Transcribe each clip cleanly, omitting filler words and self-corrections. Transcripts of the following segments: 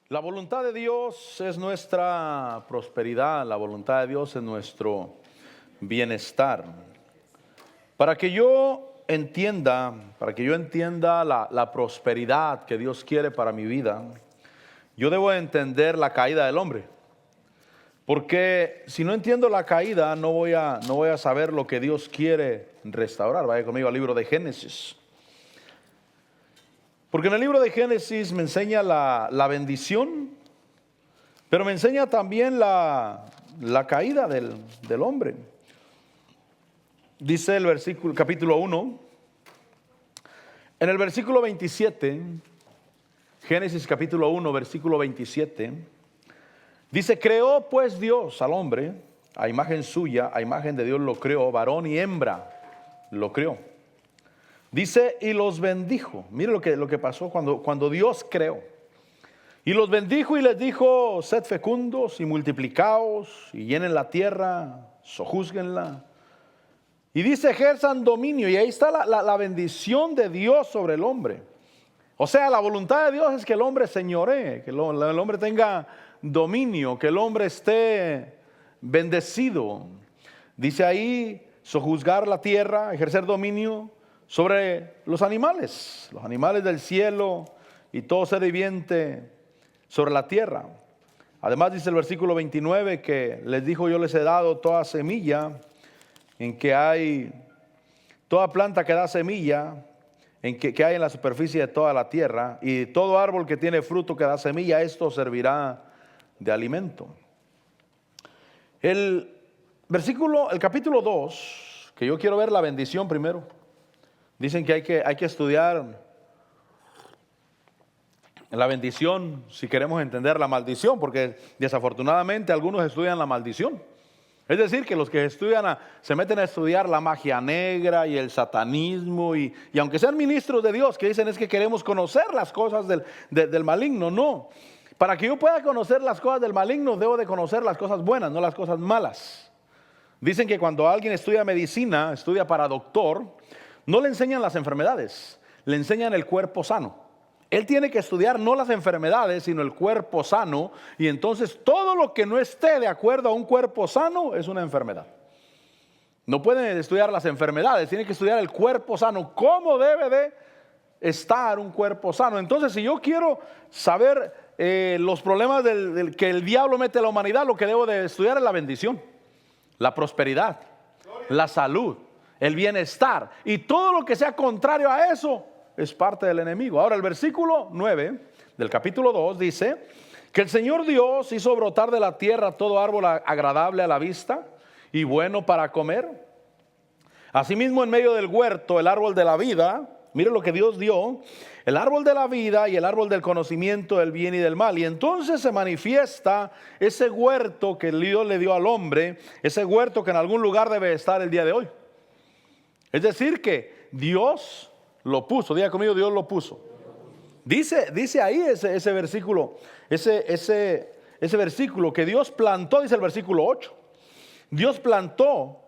La voluntad de Dios es nuestra prosperidad, la voluntad de Dios es nuestro bienestar. Para que yo entienda la prosperidad que Dios quiere para mi vida, yo debo entender la caída del hombre. Porque si no entiendo la caída, no voy a saber lo que Dios quiere restaurar. Vaya conmigo al libro de Génesis. Porque en el libro de Génesis me enseña la bendición, pero me enseña también la caída del hombre. Dice el versículo, capítulo 1, en el versículo 27, Génesis capítulo 1, versículo 27, dice: creó pues Dios al hombre, a imagen suya, a imagen de Dios lo creó, varón y hembra lo creó. Dice, y los bendijo. Mire lo que pasó cuando Dios creó. Y los bendijo y les dijo: sed fecundos y multiplicaos y llenen la tierra, sojúzguenla. Y dice: ejerzan dominio. Y ahí está la bendición de Dios sobre el hombre. O sea, la voluntad de Dios es que el hombre señoree, que el hombre tenga dominio, que el hombre esté bendecido. Dice ahí: sojuzgar la tierra, ejercer dominio sobre los animales del cielo y todo ser viviente sobre la tierra. Además dice el versículo 29 que les dijo: yo les he dado toda semilla, en que hay toda planta que da semilla, que hay en la superficie de toda la tierra, y todo árbol que tiene fruto que da semilla, esto servirá de alimento. El capítulo 2, que yo quiero ver la bendición primero. Dicen que hay que estudiar la bendición si queremos entender la maldición, porque desafortunadamente algunos estudian la maldición. Es decir, que los que estudian se meten a estudiar la magia negra y el satanismo, y aunque sean ministros de Dios, que dicen es que queremos conocer las cosas del maligno. No, para que yo pueda conocer las cosas del maligno, debo de conocer las cosas buenas, no las cosas malas. Dicen que cuando alguien estudia medicina, estudia para doctor, no le enseñan las enfermedades, le enseñan el cuerpo sano. Él tiene que estudiar no las enfermedades, sino el cuerpo sano. Y entonces todo lo que no esté de acuerdo a un cuerpo sano es una enfermedad. No pueden estudiar las enfermedades, tienen que estudiar el cuerpo sano. ¿Cómo debe de estar un cuerpo sano? Entonces, si yo quiero saber los problemas que el diablo mete a la humanidad, lo que debo de estudiar es la bendición, la prosperidad, la salud, el bienestar, y todo lo que sea contrario a eso es parte del enemigo. Ahora el versículo 9 del capítulo 2 dice que el Señor Dios hizo brotar de la tierra todo árbol agradable a la vista y bueno para comer. Asimismo, en medio del huerto, el árbol de la vida, mire lo que Dios dio, el árbol de la vida y el árbol del conocimiento del bien y del mal. Y entonces se manifiesta ese huerto que Dios le dio al hombre, ese huerto que en algún lugar debe estar el día de hoy. Es decir, que Dios lo puso. Diga conmigo: Dios lo puso. Dice ahí ese versículo, ese versículo que Dios plantó. Dice el versículo 8: Dios plantó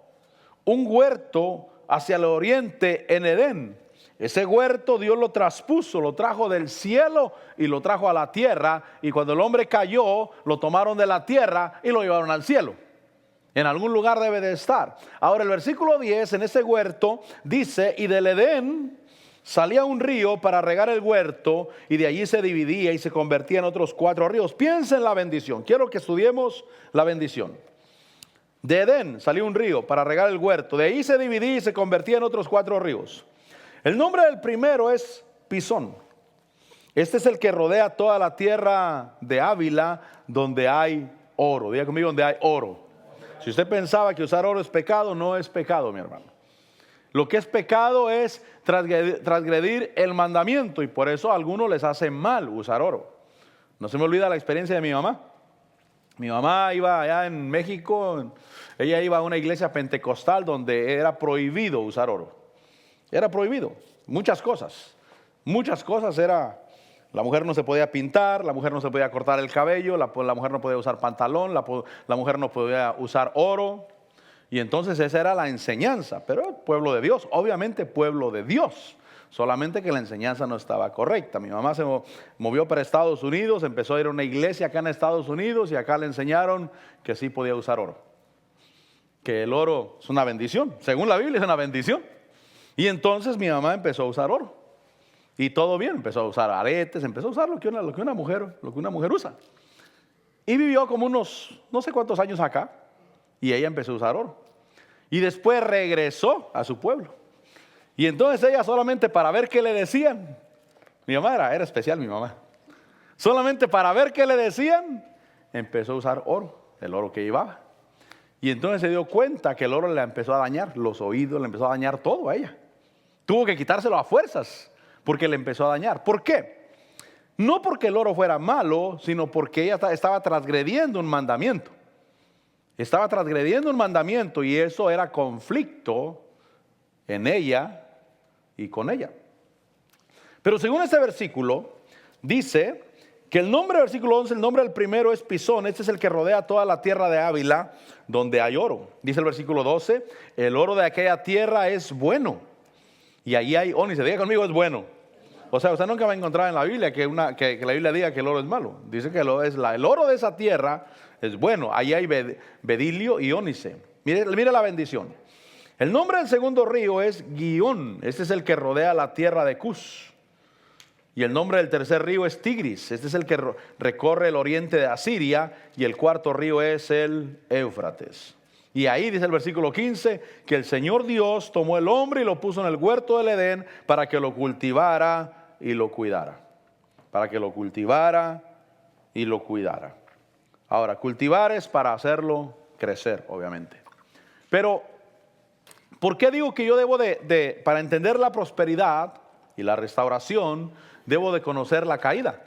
un huerto hacia el oriente en Edén. Ese huerto Dios lo traspuso, lo trajo del cielo y lo trajo a la tierra. Y cuando el hombre cayó, lo tomaron de la tierra y lo llevaron al cielo. En algún lugar debe de estar. Ahora el versículo 10, en ese huerto dice: y del Edén salía un río para regar el huerto, y de allí se dividía y se convertía en otros 4 ríos. Piensa en la bendición. Quiero que estudiemos la bendición. De Edén salió un río para regar el huerto, de ahí se dividía y se convertía en otros 4 ríos. El nombre del primero es Pisón. Este es el que rodea toda la tierra de Ávila, donde hay oro. Diga conmigo: donde hay oro. Si usted pensaba que usar oro es pecado, no es pecado, mi hermano. Lo que es pecado es transgredir el mandamiento, y por eso a algunos les hace mal usar oro. No se me olvida la experiencia de mi mamá. Mi mamá iba allá en México, ella iba a una iglesia pentecostal donde era prohibido usar oro. Era prohibido, muchas cosas era. La mujer no se podía pintar, la mujer no se podía cortar el cabello, la mujer no podía usar pantalón, la mujer no podía usar oro. Y entonces esa era la enseñanza. Pero el pueblo de Dios, obviamente pueblo de Dios, solamente que la enseñanza no estaba correcta. Mi mamá se movió para Estados Unidos, empezó a ir a una iglesia acá en Estados Unidos y acá le enseñaron que sí podía usar oro. Que el oro es una bendición, según la Biblia es una bendición. Y entonces mi mamá empezó a usar oro. Y todo bien, empezó a usar aretes, empezó a usar lo que una mujer usa. Y vivió como unos no sé cuántos años acá. Y ella empezó a usar oro. Y después regresó a su pueblo. Y entonces ella solamente para ver qué le decían. Mi mamá era especial, mi mamá. Solamente para ver qué le decían, empezó a usar oro, el oro que llevaba. Y entonces se dio cuenta que el oro le empezó a dañar los oídos, le empezó a dañar todo a ella. Tuvo que quitárselo a fuerzas porque le empezó a dañar. ¿Por qué? No porque el oro fuera malo, sino porque ella estaba transgrediendo un mandamiento. Estaba transgrediendo un mandamiento y eso era conflicto en ella y con ella. Pero según este versículo, dice que el nombre, versículo 11, el nombre del primero es Pisón. Este es el que rodea toda la tierra de Ávila, donde hay oro. Dice el versículo 12, el oro de aquella tierra es bueno. Y allí hay ónice. Diga conmigo, es bueno. O sea, usted nunca va a encontrar en la Biblia que la Biblia diga que el oro es malo. Dice que el oro de esa tierra es bueno. Allí hay bedilio y ónice. Mire la bendición. El nombre del segundo río es Guión. Este es el que rodea la tierra de Cus. Y el nombre del tercer río es Tigris. Este es el que recorre el oriente de Asiria. Y el cuarto río es el Éufrates. Y ahí dice el versículo 15 que el Señor Dios tomó el hombre y lo puso en el huerto del Edén para que lo cultivara y lo cuidara. Para que lo cultivara y lo cuidara. Ahora, cultivar es para hacerlo crecer, obviamente. Pero, ¿por qué digo que yo debo para entender la prosperidad y la restauración, debo de conocer la caída?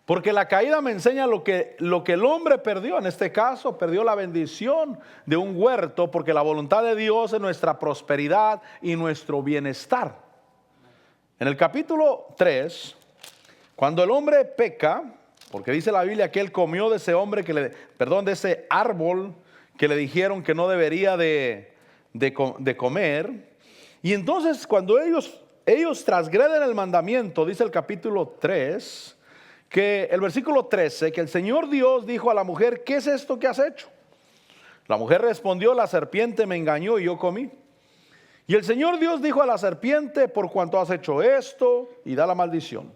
Porque la caída me enseña lo que el hombre perdió. En este caso, perdió la bendición de un huerto, porque la voluntad de Dios es nuestra prosperidad y nuestro bienestar. En el capítulo 3, cuando el hombre peca, porque dice la Biblia que él comió de ese de ese árbol que le dijeron que no debería de comer. Y entonces cuando ellos transgreden el mandamiento, dice el capítulo 3, que el versículo 13, que el Señor Dios dijo a la mujer, ¿qué es esto que has hecho? La mujer respondió, la serpiente me engañó y yo comí. Y el Señor Dios dijo a la serpiente, por cuanto has hecho esto, y da la maldición.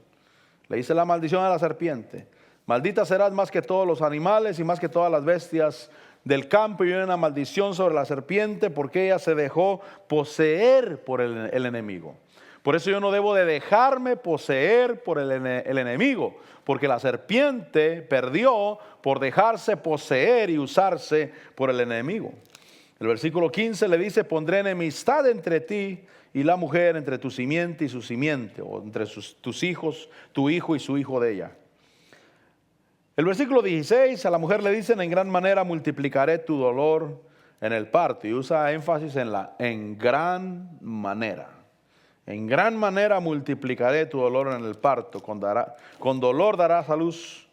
Le dice la maldición a la serpiente. Maldita serás más que todos los animales y más que todas las bestias del campo. Y viene una maldición sobre la serpiente porque ella se dejó poseer por el enemigo. Por eso yo no debo de dejarme poseer por el enemigo, porque la serpiente perdió por dejarse poseer y usarse por el enemigo. El versículo 15 le dice, pondré enemistad entre ti y la mujer, entre tu simiente y su simiente, o entre tus hijos, tu hijo y su hijo de ella. El versículo 16, a la mujer le dicen, en gran manera multiplicaré tu dolor en el parto, y usa énfasis en gran manera. En gran manera multiplicaré tu dolor en el parto, con dolor darás a luz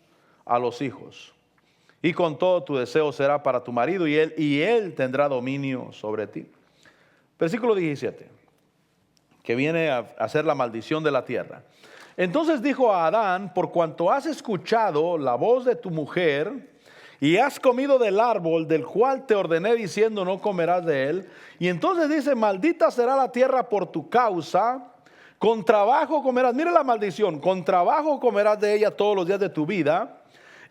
a los hijos. Y con todo tu deseo será para tu marido y él tendrá dominio sobre ti. Versículo 17, que viene a hacer la maldición de la tierra. Entonces dijo a Adán, por cuanto has escuchado la voz de tu mujer y has comido del árbol del cual te ordené diciendo no comerás de él. Y entonces dice, maldita será la tierra por tu causa, con trabajo comerás, mire la maldición, con trabajo comerás de ella todos los días de tu vida,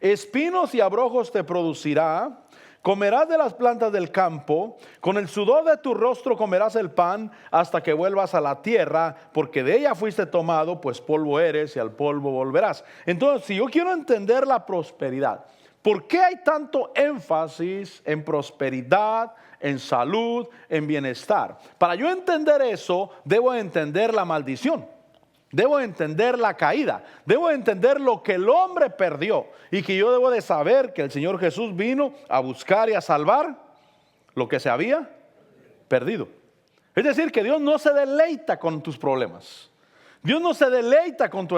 espinos y abrojos te producirá, comerás de las plantas del campo, con el sudor de tu rostro comerás el pan hasta que vuelvas a la tierra, porque de ella fuiste tomado, pues polvo eres y al polvo volverás. Entonces, si yo quiero entender la prosperidad, ¿por qué hay tanto énfasis en prosperidad, en salud, en bienestar? Para yo entender eso, debo entender la maldición. Debo entender la caída. Debo entender lo que el hombre perdió. Y que yo debo de saber que el Señor Jesús vino a buscar y a salvar lo que se había perdido. Es decir, que Dios no se deleita con tus problemas. Dios no se deleita con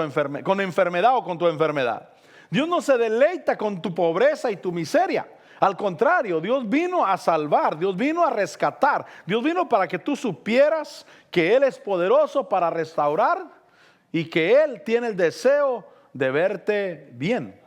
enfermedad o con tu enfermedad. Dios no se deleita con tu pobreza y tu miseria. Al contrario, Dios vino a salvar, Dios vino a rescatar, Dios vino para que tú supieras que Él es poderoso para restaurar y que Él tiene el deseo de verte bien.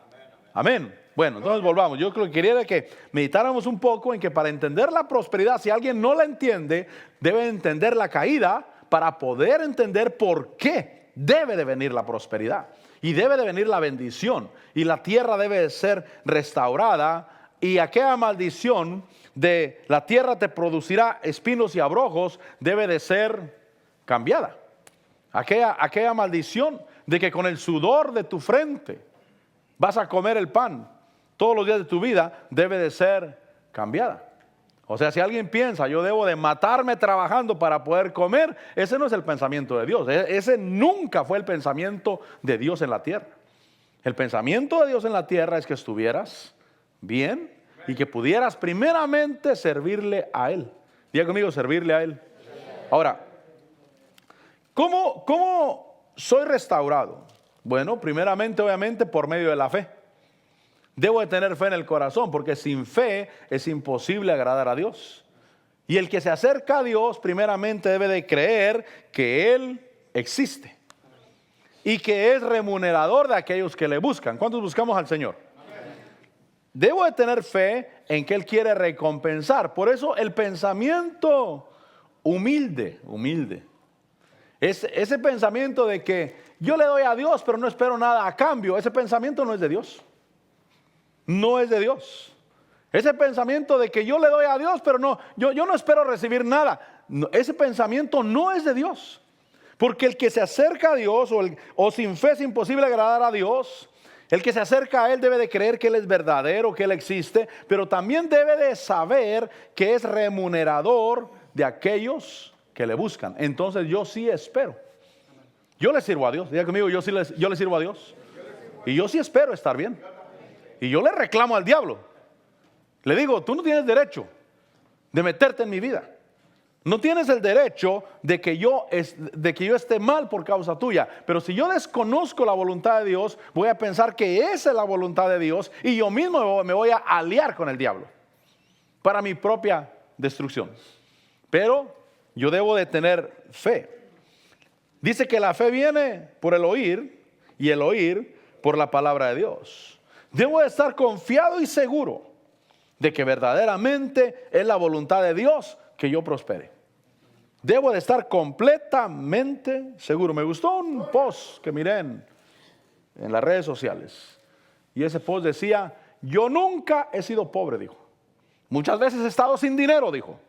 Amén. Bueno, entonces volvamos. Yo creo que quería que meditáramos un poco en que para entender la prosperidad, si alguien no la entiende, debe entender la caída para poder entender por qué debe de venir la prosperidad y debe de venir la bendición y la tierra debe de ser restaurada y aquella maldición de la tierra te producirá espinos y abrojos debe de ser cambiada. Aquella maldición de que con el sudor de tu frente vas a comer el pan todos los días de tu vida debe de ser cambiada. O sea, si alguien piensa, yo debo de matarme trabajando para poder comer, ese no es el pensamiento de Dios. Ese nunca fue el pensamiento de Dios en la tierra. El pensamiento de Dios en la tierra es que estuvieras bien y que pudieras primeramente servirle a Él. Diga conmigo, servirle a Él. Ahora, ¿cómo soy restaurado? Bueno, primeramente, obviamente, por medio de la fe. Debo de tener fe en el corazón, porque sin fe es imposible agradar a Dios. Y el que se acerca a Dios, primeramente debe de creer que Él existe y que es remunerador de aquellos que le buscan. ¿Cuántos buscamos al Señor? Debo de tener fe en que Él quiere recompensar. Por eso el pensamiento humilde. Ese pensamiento de que yo le doy a Dios, pero no espero nada a cambio. Ese pensamiento no es de Dios. No es de Dios. Ese pensamiento de que yo le doy a Dios, pero no, yo no espero recibir nada. No, ese pensamiento no es de Dios. Porque el que se acerca a Dios o sin fe es imposible agradar a Dios. El que se acerca a Él debe de creer que Él es verdadero, que Él existe, pero también debe de saber que es remunerador de aquellos que le buscan. Entonces yo sí espero. Yo le sirvo a Dios. Diga conmigo, yo le sirvo a Dios. Y yo sí espero estar bien. Y yo le reclamo al diablo. Le digo, tú no tienes derecho de meterte en mi vida. No tienes el derecho de que yo esté mal por causa tuya. Pero si yo desconozco la voluntad de Dios, voy a pensar que esa es la voluntad de Dios y yo mismo me voy a aliar con el diablo para mi propia destrucción. Pero yo debo de tener fe. Dice que la fe viene por el oír y el oír por la palabra de Dios. Debo de estar confiado y seguro de que verdaderamente es la voluntad de Dios que yo prospere. Debo de estar completamente seguro. Me gustó un post que miré en las redes sociales. Y ese post decía, yo nunca he sido pobre, dijo. Muchas veces he estado sin dinero, dijo.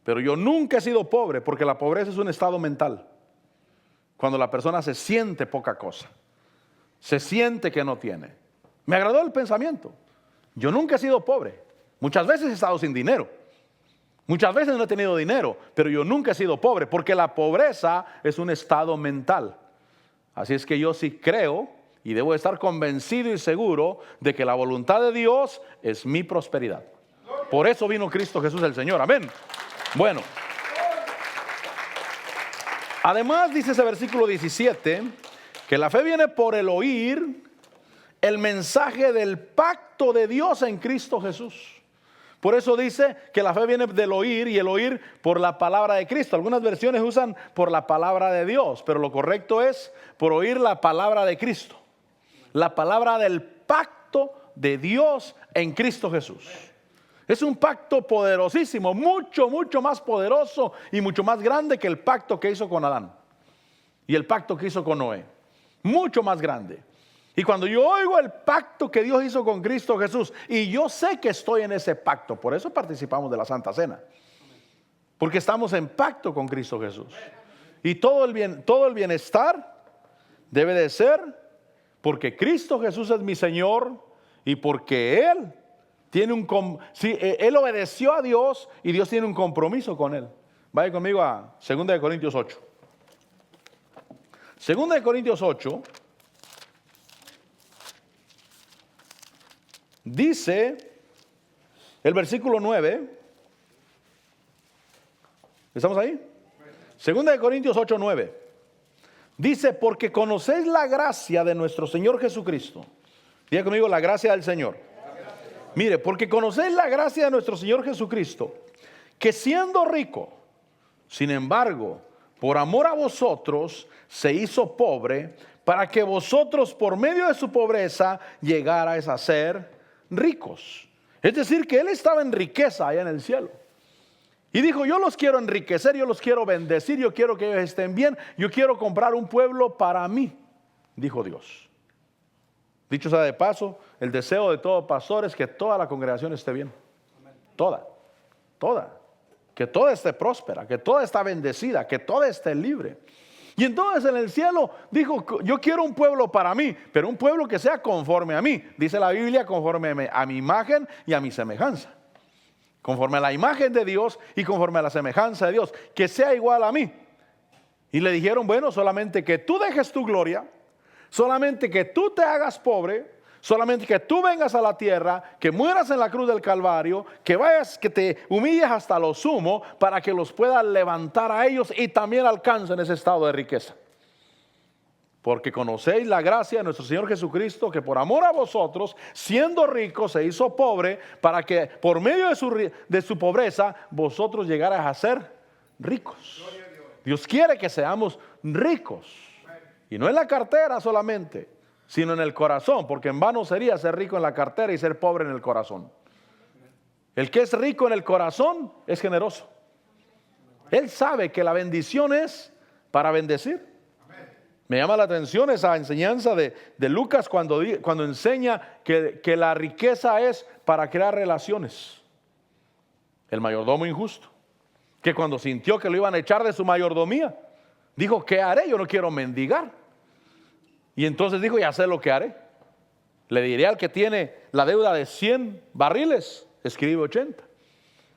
Pero yo nunca he sido pobre, porque la pobreza es un estado mental. Cuando la persona se siente poca cosa. Se siente que no tiene. Me agradó el pensamiento. Yo nunca he sido pobre. Muchas veces he estado sin dinero. Muchas veces no he tenido dinero, pero yo nunca he sido pobre, porque la pobreza es un estado mental. Así es que yo sí creo y debo estar convencido y seguro de que la voluntad de Dios es mi prosperidad. Por eso vino Cristo Jesús el Señor. Amén. Bueno. Además dice ese versículo 17 que la fe viene por el oír el mensaje del pacto de Dios en Cristo Jesús. Por eso dice que la fe viene del oír y el oír por la palabra de Cristo. Algunas versiones usan por la palabra de Dios, pero lo correcto es por oír la palabra de Cristo. La palabra del pacto de Dios en Cristo Jesús. Es un pacto poderosísimo, mucho, mucho más poderoso y mucho más grande que el pacto que hizo con Adán y el pacto que hizo con Noé. Mucho más grande. Y cuando yo oigo el pacto que Dios hizo con Cristo Jesús, y yo sé que estoy en ese pacto, por eso participamos de la Santa Cena, porque estamos en pacto con Cristo Jesús. Y todo el bienestar debe de ser porque Cristo Jesús es mi Señor y porque Él tiene Él obedeció a Dios y Dios tiene un compromiso con Él. Vaya conmigo a 2 Corintios 8. 2 Corintios 8 dice el versículo 9. ¿Estamos ahí? 2 Corintios 8, 9. Dice, porque conocéis la gracia de nuestro Señor Jesucristo. Diga conmigo, la gracia del Señor. Mire, porque conocéis la gracia de nuestro Señor Jesucristo, que siendo rico, sin embargo, por amor a vosotros, se hizo pobre, para que vosotros por medio de su pobreza llegarais a ser ricos. Es decir, que Él estaba en riqueza allá en el cielo. Y dijo, yo los quiero enriquecer, yo los quiero bendecir, yo quiero que ellos estén bien, yo quiero comprar un pueblo para mí, dijo Dios. Dicho sea de paso, el deseo de todo pastor es que toda la congregación esté bien. Toda. Que toda esté próspera, que toda esté bendecida, que toda esté libre. Y entonces en el cielo dijo, yo quiero un pueblo para mí, pero un pueblo que sea conforme a mí. Dice la Biblia, conforme a mi imagen y a mi semejanza. Conforme a la imagen de Dios y conforme a la semejanza de Dios, que sea igual a mí. Y le dijeron, bueno, solamente que tú dejes tu gloria, solamente que tú te hagas pobre, solamente que tú vengas a la tierra, que mueras en la cruz del Calvario, que vayas, que te humilles hasta lo sumo, para que los puedas levantar a ellos y también alcancen ese estado de riqueza. Porque conocéis la gracia de nuestro Señor Jesucristo, que por amor a vosotros, siendo rico, se hizo pobre, para que por medio de su pobreza, vosotros llegarais a ser ricos. Dios quiere que seamos ricos. Y no en la cartera solamente, sino en el corazón, porque en vano sería ser rico en la cartera y ser pobre en el corazón. El que es rico en el corazón es generoso. Él sabe que la bendición es para bendecir. Me llama la atención esa enseñanza de Lucas cuando enseña que la riqueza es para crear relaciones. El mayordomo injusto, que cuando sintió que lo iban a echar de su mayordomía, dijo, ¿qué haré? Yo no quiero mendigar. Y entonces dijo, ya sé lo que haré. Le diré al que tiene la deuda de 100 barriles, escribe 80.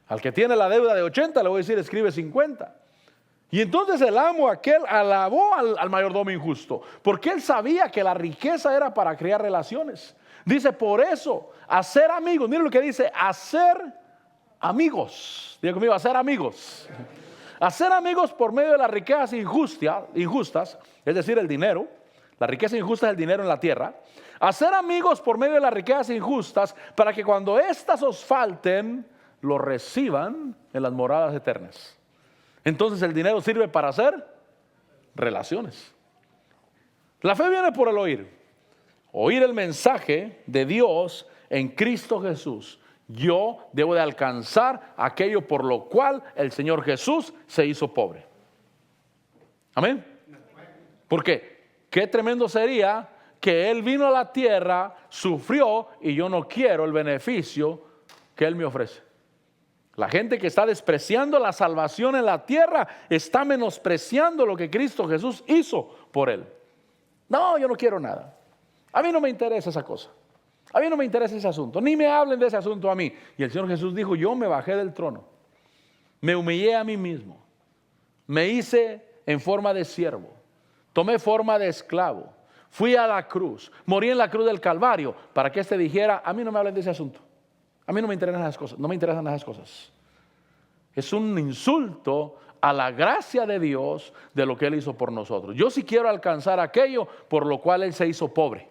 Al que tiene la deuda de 80 le voy a decir, escribe 50. Y entonces el amo aquel alabó al mayordomo injusto, porque él sabía que la riqueza era para crear relaciones. Dice, por eso, hacer amigos. Miren lo que dice, hacer amigos. Diga conmigo, hacer amigos. Hacer amigos por medio de las riquezas injustas, es decir, el dinero. La riqueza injusta es el dinero en la tierra. Hacer amigos por medio de las riquezas injustas, para que cuando éstas os falten, lo reciban en las moradas eternas. Entonces el dinero sirve para hacer relaciones. La fe viene por el oír. Oír el mensaje de Dios en Cristo Jesús. Yo debo de alcanzar aquello por lo cual el Señor Jesús se hizo pobre. Amén. ¿Por qué? Qué tremendo sería que Él vino a la tierra, sufrió y yo no quiero el beneficio que Él me ofrece. La gente que está despreciando la salvación en la tierra está menospreciando lo que Cristo Jesús hizo por él. No, yo no quiero nada. A mí no me interesa esa cosa. A mí no me interesa ese asunto. Ni me hablen de ese asunto a mí. Y el Señor Jesús dijo, yo me bajé del trono. Me humillé a mí mismo. Me hice en forma de siervo. Tomé forma de esclavo. Fui a la cruz. Morí en la cruz del Calvario para que éste dijera, a mí no me hablen de ese asunto. A mí no me interesan esas cosas, no me interesan esas cosas. Es un insulto a la gracia de Dios de lo que Él hizo por nosotros. Yo sí quiero alcanzar aquello por lo cual Él se hizo pobre.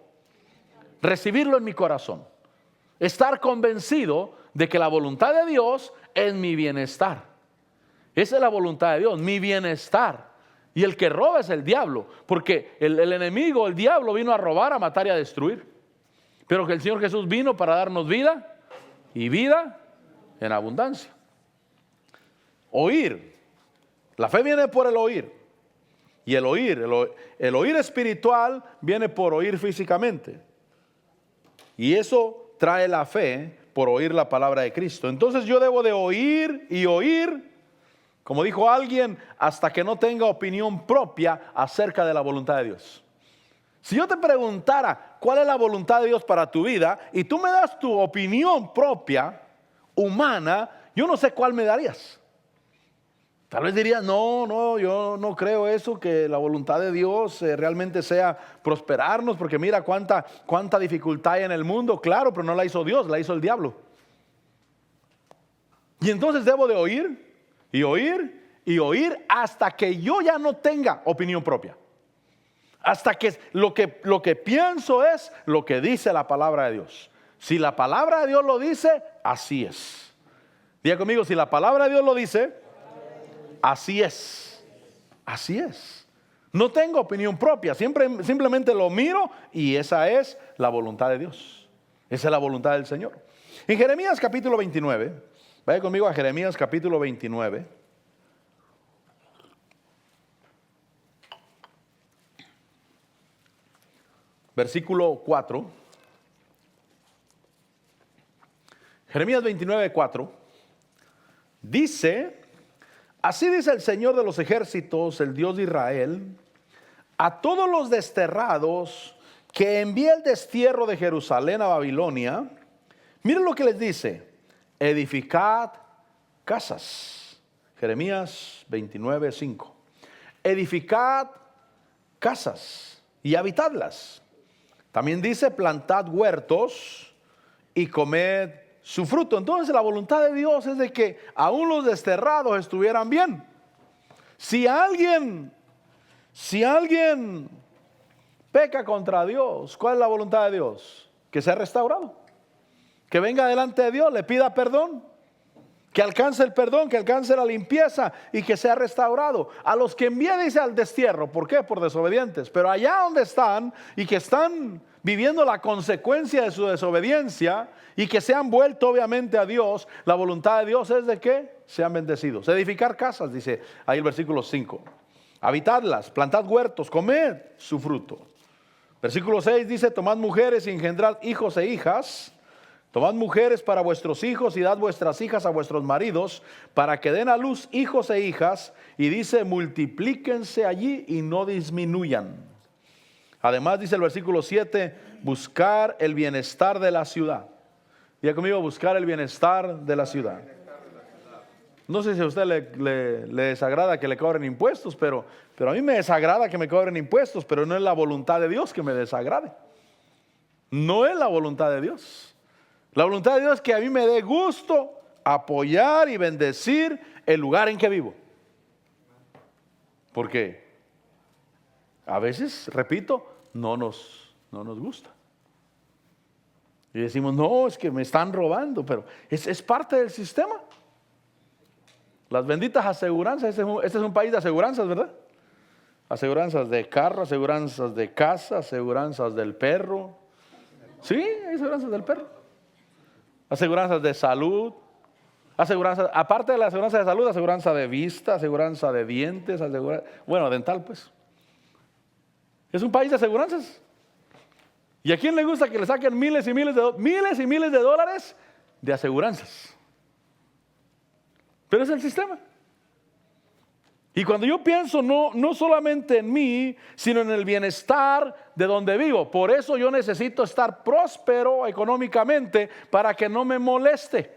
Recibirlo en mi corazón. Estar convencido de que la voluntad de Dios es mi bienestar. Esa es la voluntad de Dios, mi bienestar. Y el que roba es el diablo, porque el enemigo, el diablo, vino a robar, a matar y a destruir. Pero que el Señor Jesús vino para darnos vida y vida en abundancia. Oír. La fe viene por el oír. Y el oír espiritual viene por oír físicamente. Y eso trae la fe por oír la palabra de Cristo. Entonces yo debo de oír y oír, como dijo alguien, hasta que no tenga opinión propia acerca de la voluntad de Dios. Si yo te preguntara cuál es la voluntad de Dios para tu vida y tú me das tu opinión propia, humana, yo no sé cuál me darías. Tal vez dirías, no, yo no creo eso, que la voluntad de Dios realmente sea prosperarnos, porque mira cuánta dificultad hay en el mundo. Claro, pero no la hizo Dios, la hizo el diablo. Y entonces debo de oír y oír y oír hasta que yo ya no tenga opinión propia. Hasta que lo que pienso es lo que dice la palabra de Dios. Si la palabra de Dios lo dice, así es. Diga conmigo, si la palabra de Dios lo dice, así es. Así es. No tengo opinión propia, simplemente lo miro y esa es la voluntad de Dios. Esa es la voluntad del Señor. En Jeremías capítulo 29, vaya conmigo a Jeremías capítulo 29. Versículo 4. Jeremías 29, 4. Dice, así dice el Señor de los ejércitos, el Dios de Israel, a todos los desterrados que envíe el destierro de Jerusalén a Babilonia. Miren lo que les dice: edificad casas. Jeremías 29, 5. Edificad casas y habitadlas. También dice, plantad huertos y comed su fruto. Entonces la voluntad de Dios es de que aún los desterrados estuvieran bien. Si alguien peca contra Dios, ¿cuál es la voluntad de Dios? Que sea restaurado. Que venga delante de Dios, le pida perdón. Que alcance el perdón, que alcance la limpieza y que sea restaurado. A los que envía, dice, al destierro. ¿Por qué? Por desobedientes. Pero allá donde están y que están viviendo la consecuencia de su desobediencia y que se han vuelto obviamente a Dios, la voluntad de Dios es de que sean bendecidos. Edificar casas, dice ahí el versículo 5. Habitadlas, plantad huertos, comed su fruto. Versículo 6 dice, tomad mujeres y engendrad hijos e hijas. Tomad mujeres para vuestros hijos y dad vuestras hijas a vuestros maridos para que den a luz hijos e hijas. Y dice, multiplíquense allí y no disminuyan. Además dice el versículo 7, buscar el bienestar de la ciudad. Diga conmigo, buscar el bienestar de la ciudad. No sé si a usted le desagrada que le cobren impuestos, pero a mí me desagrada que me cobren impuestos, pero no es la voluntad de Dios que me desagrade. No es la voluntad de Dios. La voluntad de Dios es que a mí me dé gusto apoyar y bendecir el lugar en que vivo. Porque a veces, repito, no nos gusta. Y decimos, no, es que me están robando, pero es parte del sistema. Las benditas aseguranzas, este es un país de aseguranzas, ¿verdad? Aseguranzas de carro, aseguranzas de casa, aseguranzas del perro. Sí, hay aseguranzas del perro. Aseguranzas de salud, aseguranzas, aparte de la aseguranza de salud, aseguranza de vista, aseguranza de dientes, bueno, dental pues. Es un país de aseguranzas. ¿Y a quién le gusta que le saquen miles y miles de dólares de aseguranzas? Pero es el sistema. Y cuando yo pienso no solamente en mí, sino en el bienestar de donde vivo. Por eso yo necesito estar próspero económicamente para que no me moleste.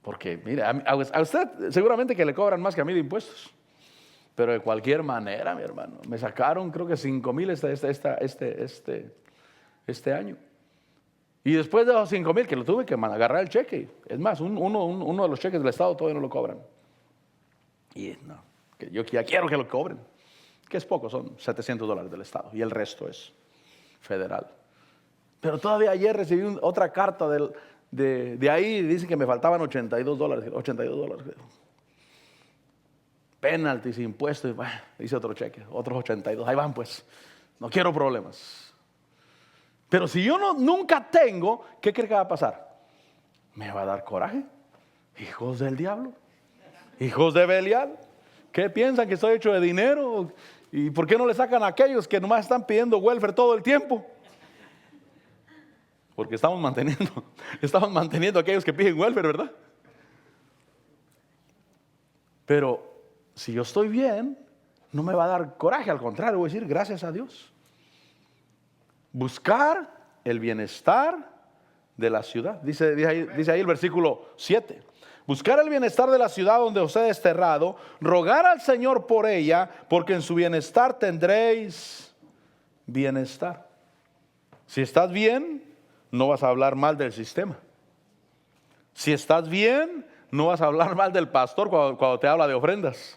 Porque, mire, a usted seguramente que le cobran más que a mí de impuestos. Pero de cualquier manera, mi hermano, me sacaron creo que 5,000 este año. Y después de los 5,000 que lo tuve que agarrar el cheque. Es más, uno de los cheques del Estado todavía no lo cobran. Y no, que yo ya quiero que lo cobren, que es poco, son $700 del Estado y el resto es federal. Pero todavía ayer recibí otra carta de ahí, dice que me faltaban $82. Penaltis, impuestos, hice otro cheque, otros 82, ahí van pues, no quiero problemas. Pero si yo nunca tengo, ¿qué cree que va a pasar? Me va a dar coraje, hijos del diablo. Hijos de Belial, ¿qué piensan que estoy hecho de dinero? ¿Y por qué no le sacan a aquellos que nomás están pidiendo welfare todo el tiempo? Porque estamos manteniendo a aquellos que piden welfare, ¿verdad? Pero si yo estoy bien, no me va a dar coraje, al contrario, voy a decir gracias a Dios. Buscar el bienestar de la ciudad. Dice ahí el versículo 7. Buscar el bienestar de la ciudad donde os he desterrado, rogar al Señor por ella, porque en su bienestar tendréis bienestar. Si estás bien, no vas a hablar mal del sistema. Si estás bien, no vas a hablar mal del pastor cuando te habla de ofrendas,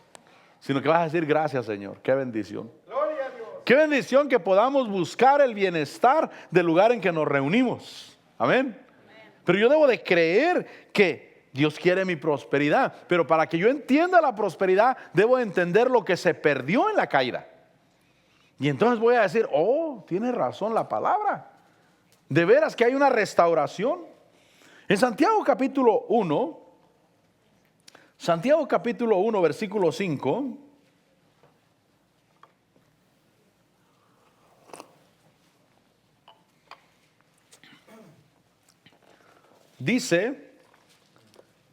sino que vas a decir gracias, Señor, qué bendición. Gloria a Dios. Qué bendición que podamos buscar el bienestar del lugar en que nos reunimos. Amén. Pero yo debo de creer que Dios quiere mi prosperidad. Pero para que yo entienda la prosperidad, debo de entender lo que se perdió en la caída. Y entonces voy a decir, oh, tiene razón la palabra. De veras que hay una restauración. En Santiago capítulo 1, versículo 5. Dice,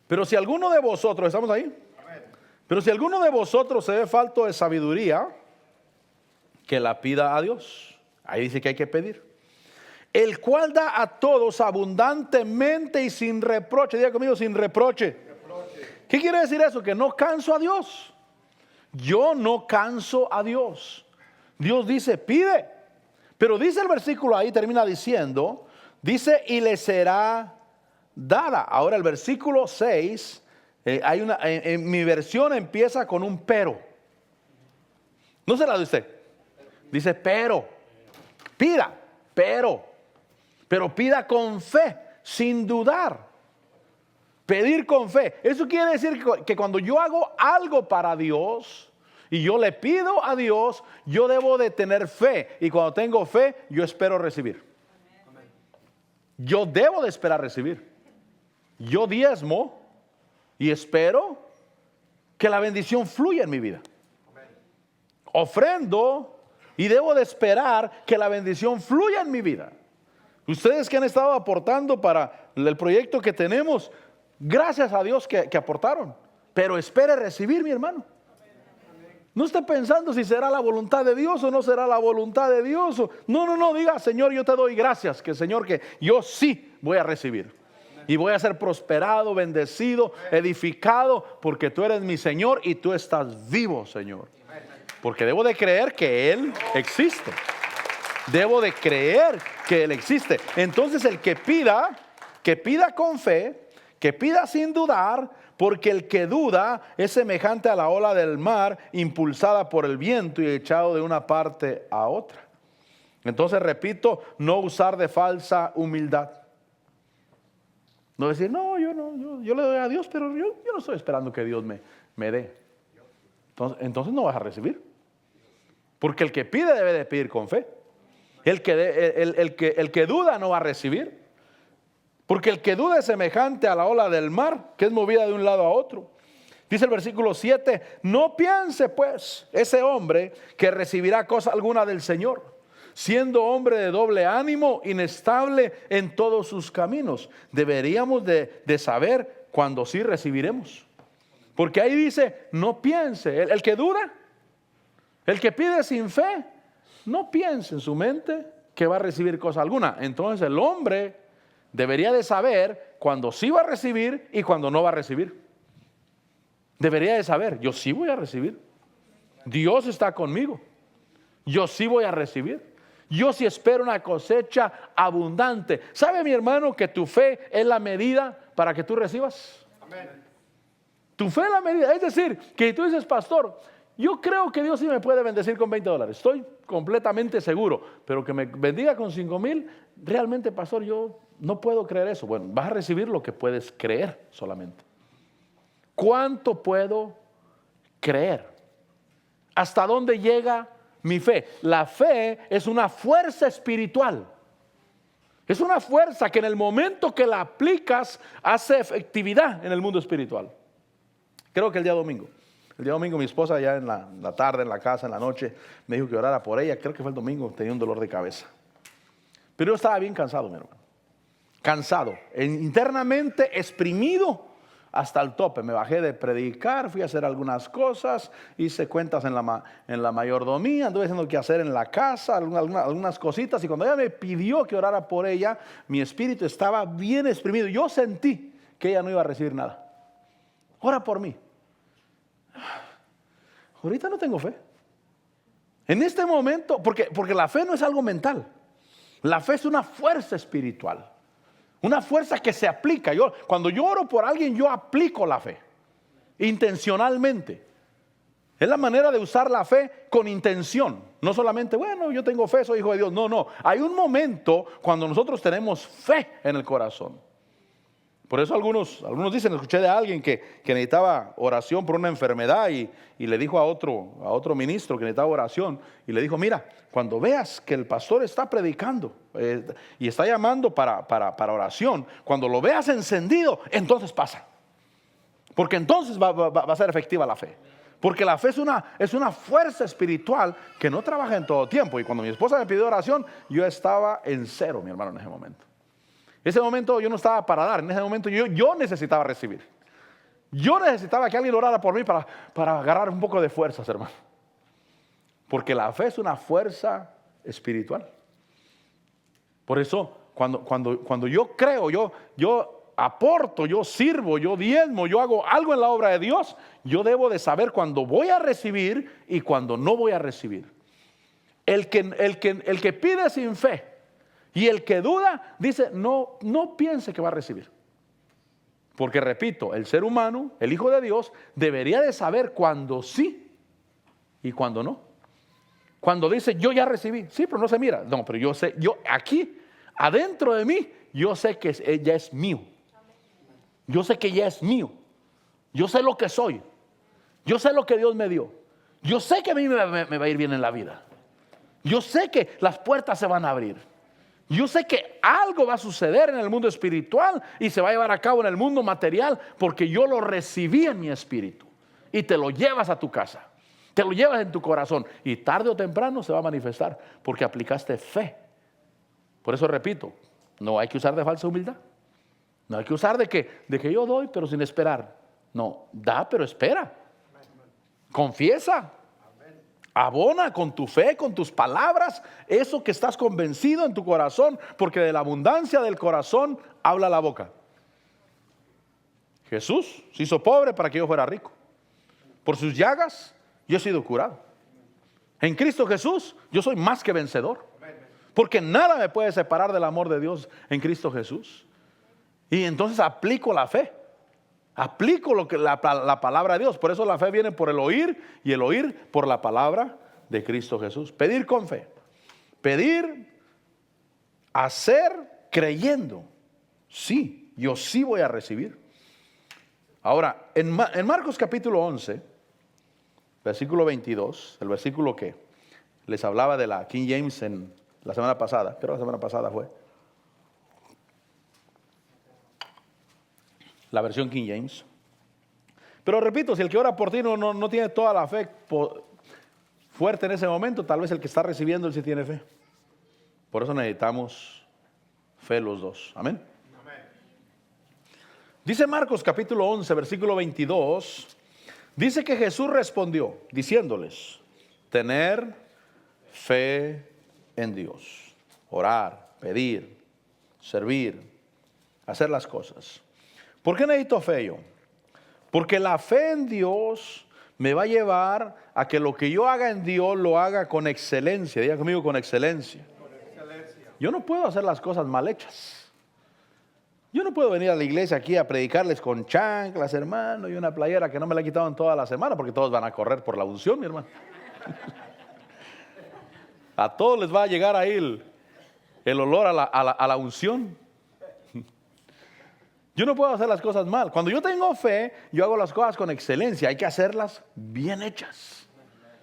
pero si alguno de vosotros, ¿estamos ahí? Amén. Pero si alguno de vosotros se ve falto de sabiduría, que la pida a Dios. Ahí dice que hay que pedir. El cual da a todos abundantemente y sin reproche. Diga conmigo, sin reproche. ¿Qué quiere decir eso? Que no canso a Dios. Yo no canso a Dios. Dios dice, pide. Pero dice el versículo ahí, termina diciendo, dice, y le será dada. Ahora el versículo 6, en mi versión empieza con un pero. No se la de usted. Dice pero. Pida, pero pida con fe, sin dudar. Pedir con fe. Eso quiere decir que cuando yo hago algo para Dios y yo le pido a Dios, yo debo de tener fe. Y cuando tengo fe, yo espero recibir. Yo debo de esperar recibir. Yo diezmo y espero que la bendición fluya en mi vida. Ofrendo y debo de esperar que la bendición fluya en mi vida. Ustedes que han estado aportando para el proyecto que tenemos, gracias a Dios que aportaron. Pero espere recibir, mi hermano. No esté pensando si será la voluntad de Dios o no será la voluntad de Dios. No, diga, Señor, yo te doy gracias, que Señor, que yo sí voy a recibir. Y voy a ser prosperado, bendecido, edificado, porque tú eres mi Señor y tú estás vivo, Señor. Porque debo de creer que Él existe. Debo de creer que Él existe. Entonces el que pida con fe, que pida sin dudar, porque el que duda es semejante a la ola del mar, impulsada por el viento y echado de una parte a otra. Entonces repito, no usar de falsa humildad. No decir, no, yo le doy a Dios, pero yo no estoy esperando que Dios me dé. Entonces no vas a recibir. Porque el que pide debe de pedir con fe. El que duda no va a recibir. Porque el que duda es semejante a la ola del mar, que es movida de un lado a otro. Dice el versículo 7, no piense pues ese hombre que recibirá cosa alguna del Señor, siendo hombre de doble ánimo, inestable en todos sus caminos. Deberíamos de saber cuándo sí recibiremos. Porque ahí dice, no piense. El que duda, el que pide sin fe, no piense en su mente que va a recibir cosa alguna. Entonces el hombre debería de saber cuándo sí va a recibir y cuándo no va a recibir. Debería de saber, yo sí voy a recibir. Dios está conmigo. Yo sí voy a recibir. Yo sí espero una cosecha abundante. ¿Sabe, mi hermano, que tu fe es la medida para que tú recibas? Amén. Tu fe es la medida. Es decir, que tú dices, pastor, yo creo que Dios sí me puede bendecir con $20. Estoy completamente seguro. Pero que me bendiga con 5,000, realmente, pastor, yo no puedo creer eso. Bueno, vas a recibir lo que puedes creer solamente. ¿Cuánto puedo creer? ¿Hasta dónde llega mi fe? La fe es una fuerza espiritual. Es una fuerza que en el momento que la aplicas hace efectividad en el mundo espiritual. Creo que el día domingo mi esposa ya en la tarde, en la casa, en la noche, me dijo que orara por ella. Creo que fue el domingo, tenía un dolor de cabeza. Pero yo estaba bien cansado, mi hermano. Cansado, internamente exprimido hasta el tope. Me bajé de predicar, fui a hacer algunas cosas, hice cuentas en la mayordomía, anduve haciendo qué hacer en la casa, algunas cositas. Y cuando ella me pidió que orara por ella, mi espíritu estaba bien exprimido. Yo sentí que ella no iba a recibir nada. Ora por mí. Ahorita no tengo fe. En este momento, porque la fe no es algo mental. La fe es una fuerza espiritual. Una fuerza que se aplica. Cuando yo oro por alguien, yo aplico la fe. Intencionalmente. Es la manera de usar la fe con intención. No solamente, bueno, yo tengo fe, soy hijo de Dios. No, no. Hay un momento cuando nosotros tenemos fe en el corazón. Por eso algunos dicen, escuché de alguien que necesitaba oración por una enfermedad y le dijo a otro ministro que necesitaba oración. Y le dijo, mira, cuando veas que el pastor está predicando y está llamando para oración, cuando lo veas encendido, entonces pasa. Porque entonces va a ser efectiva la fe. Porque la fe es una fuerza espiritual que no trabaja en todo tiempo. Y cuando mi esposa me pidió oración, yo estaba en cero, mi hermano, en ese momento. En ese momento yo no estaba para dar, en ese momento yo necesitaba recibir. Yo necesitaba que alguien orara por mí para agarrar un poco de fuerzas, hermano. Porque la fe es una fuerza espiritual. Por eso, cuando yo creo, yo aporto, yo sirvo, yo diezmo, yo hago algo en la obra de Dios, yo debo de saber cuándo voy a recibir y cuándo no voy a recibir. El que pide sin fe y el que duda, dice, no piense que va a recibir. Porque repito, el ser humano, el Hijo de Dios, debería de saber cuándo sí y cuándo no. Cuando dice, yo ya recibí, sí, pero no se mira. No, pero yo sé, yo aquí, adentro de mí, yo sé que ya es mío. Yo sé que ya es mío. Yo sé lo que soy. Yo sé lo que Dios me dio. Yo sé que a mí me va a ir bien en la vida. Yo sé que las puertas se van a abrir. Yo sé que algo va a suceder en el mundo espiritual y se va a llevar a cabo en el mundo material porque yo lo recibí en mi espíritu. Y te lo llevas a tu casa. Te lo llevas en tu corazón. Y tarde o temprano se va a manifestar porque aplicaste fe. Por eso repito, no hay que usar de falsa humildad. No hay que usar de que yo doy pero sin esperar. No, da pero espera. Confiesa. Abona con tu fe, con tus palabras, eso que estás convencido en tu corazón, porque de la abundancia del corazón habla la boca. Jesús se hizo pobre para que yo fuera rico. Por sus llagas yo he sido curado. En Cristo Jesús yo soy más que vencedor. Porque nada me puede separar del amor de Dios en Cristo Jesús. Y entonces aplico la fe. Aplico la palabra de Dios. Por eso la fe viene por el oír y el oír por la palabra de Cristo Jesús. Pedir con fe. Pedir, hacer creyendo. Sí, yo sí voy a recibir. Ahora, en Marcos capítulo 11, versículo 22, el versículo que les hablaba de la King James en la semana pasada, creo que la semana pasada fue. La versión King James. Pero repito, si el que ora por ti no tiene toda la fe fuerte en ese momento, tal vez el que está recibiendo él sí tiene fe. Por eso necesitamos fe los dos. Amén. Amén. Dice Marcos capítulo 11, versículo 22. Dice que Jesús respondió diciéndoles, tener fe en Dios. Orar, pedir, servir, hacer las cosas. ¿Por qué necesito fe yo? Porque la fe en Dios me va a llevar a que lo que yo haga en Dios lo haga con excelencia. Diga conmigo, con excelencia. Yo no puedo hacer las cosas mal hechas. Yo no puedo venir a la iglesia aquí a predicarles con chanclas, hermano, y una playera que no me la he quitado en toda la semana, porque todos van a correr por la unción, mi hermano. A todos les va a llegar ahí el olor a la unción. Yo no puedo hacer las cosas mal. Cuando yo tengo fe, yo hago las cosas con excelencia. Hay que hacerlas bien hechas.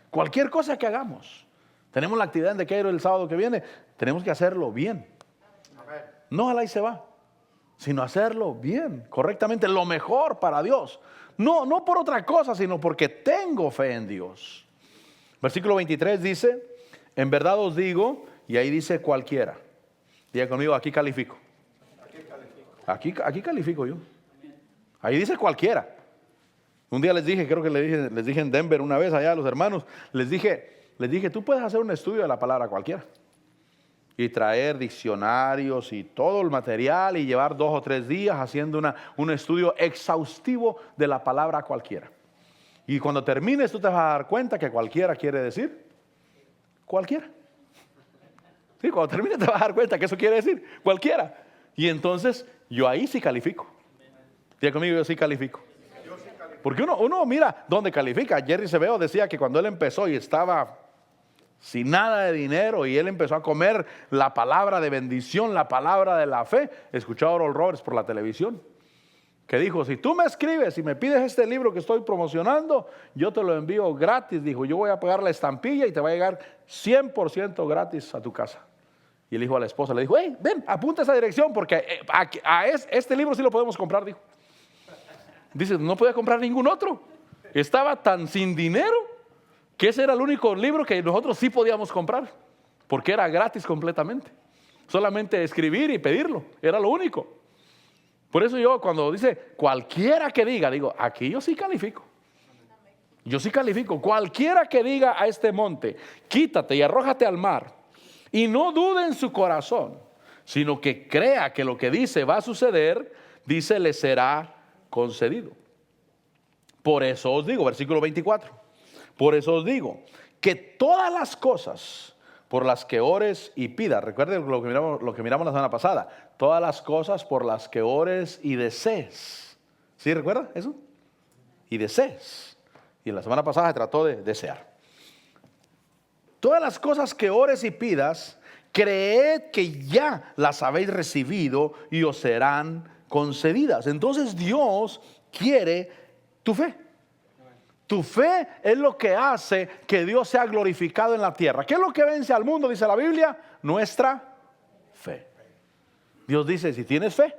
Cualquier cosa que hagamos. Tenemos la actividad en Decatur el sábado que viene. Tenemos que hacerlo bien. No al ahí se va, sino hacerlo bien, correctamente, lo mejor para Dios. No por otra cosa, sino porque tengo fe en Dios. Versículo 23 dice, en verdad os digo, y ahí dice cualquiera. Diga conmigo, aquí califico. Aquí califico yo. Ahí dice cualquiera. Un día les dije, creo que les dije en Denver una vez allá a los hermanos, les dije, tú puedes hacer un estudio de la palabra cualquiera. Y traer diccionarios y todo el material y llevar 2 o 3 días haciendo un estudio exhaustivo de la palabra cualquiera. Y cuando termines tú te vas a dar cuenta que cualquiera quiere decir cualquiera. Sí, cuando termines te vas a dar cuenta que eso quiere decir cualquiera. Y entonces yo ahí sí califico. Diga conmigo, yo sí califico. Porque uno mira dónde califica. Jerry Cebeo decía que cuando él empezó y estaba sin nada de dinero, y él empezó a comer la palabra de bendición, la palabra de la fe. Escuchaba a Oral Roberts por la televisión, que dijo: si tú me escribes y me pides este libro que estoy promocionando, yo te lo envío gratis. Dijo: yo voy a pagar la estampilla y te va a llegar 100% gratis a tu casa. Y le dijo a la esposa, le dijo: hey, ven, apunta esa dirección, porque este libro sí lo podemos comprar. Dijo. Dice: no podía comprar ningún otro. Estaba tan sin dinero que ese era el único libro que nosotros sí podíamos comprar, porque era gratis completamente. Solamente escribir y pedirlo, era lo único. Por eso yo, cuando dice cualquiera que diga, digo: aquí yo sí califico. Yo sí califico. Cualquiera que diga a este monte: quítate y arrójate al mar, y no dude en su corazón, sino que crea que lo que dice va a suceder, dice, le será concedido. Por eso os digo, versículo 24, por eso os digo que todas las cosas por las que ores y pidas, recuerden lo que miramos la semana pasada, todas las cosas por las que ores y desees. ¿Sí recuerda eso? Y desees. Y la semana pasada se trató de desear. Todas las cosas que ores y pidas, creed que ya las habéis recibido y os serán concedidas. Entonces Dios quiere tu fe. Tu fe es lo que hace que Dios sea glorificado en la tierra. ¿Qué es lo que vence al mundo? Dice la Biblia: nuestra fe. Dios dice: si tienes fe,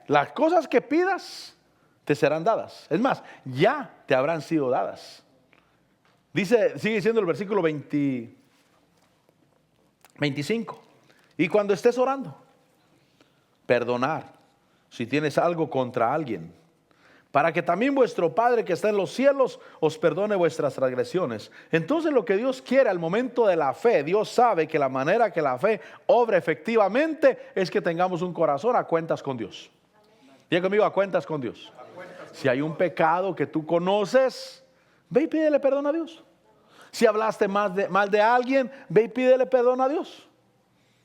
las cosas que pidas te serán dadas. Es más, ya te habrán sido dadas. Dice, sigue diciendo el versículo 25. Y cuando estés orando, perdonar si tienes algo contra alguien, para que también vuestro Padre que está en los cielos os perdone vuestras transgresiones. Entonces lo que Dios quiere al momento de la fe, Dios sabe que la manera que la fe obra efectivamente es que tengamos un corazón a cuentas con Dios. Diga conmigo: a cuentas con Dios. Si hay un pecado que tú conoces, ve y pídele perdón a Dios. Si hablaste mal de alguien, ve y pídele perdón a Dios.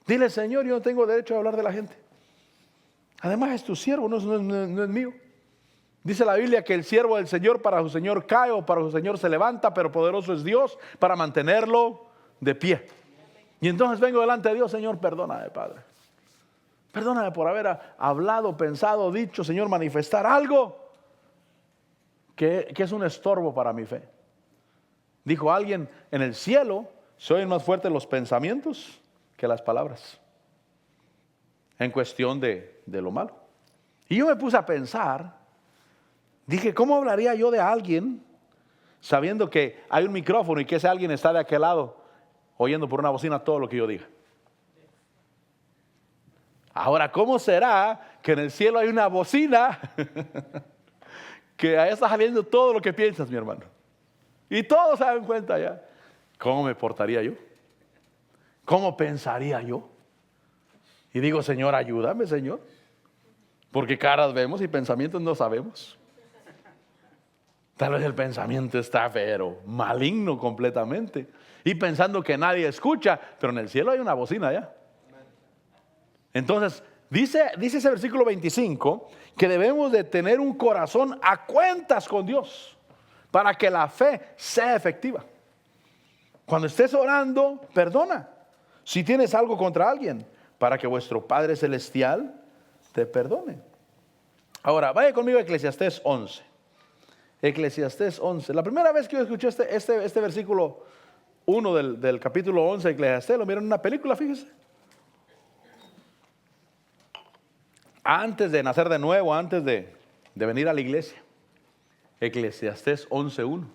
Dile: Señor, yo no tengo derecho a hablar de la gente. Además es tu siervo, no es mío. Dice la Biblia que el siervo del Señor para su Señor cae o para su Señor se levanta, pero poderoso es Dios para mantenerlo de pie. Y entonces vengo delante de Dios: Señor, perdóname, Padre. Perdóname por haber hablado, pensado, dicho, Señor, manifestar algo que es un estorbo para mi fe. Dijo alguien: en el cielo se oyen más fuertes los pensamientos que las palabras, en cuestión de lo malo. Y yo me puse a pensar. Dije: ¿cómo hablaría yo de alguien sabiendo que hay un micrófono y que ese alguien está de aquel lado oyendo por una bocina todo lo que yo diga? Ahora, ¿cómo será que en el cielo hay una bocina que ahí está saliendo todo lo que piensas, mi hermano? Y todos se dan cuenta ya. ¿Cómo me portaría yo? ¿Cómo pensaría yo? Y digo: Señor, ayúdame, Señor. Porque caras vemos y pensamientos no sabemos. Tal vez el pensamiento está pero maligno completamente, y pensando que nadie escucha, pero en el cielo hay una bocina ya. Entonces dice ese versículo 25 que debemos de tener un corazón a cuentas con Dios para que la fe sea efectiva. Cuando estés orando, perdona si tienes algo contra alguien, para que vuestro Padre Celestial te perdone. Ahora vaya conmigo a Eclesiastés 11. Eclesiastés 11. La primera vez que yo escuché este versículo 1 del capítulo 11 de Eclesiastés, lo miré en una película, fíjese. Antes de nacer de nuevo, antes de venir a la iglesia. Eclesiastés 11:1.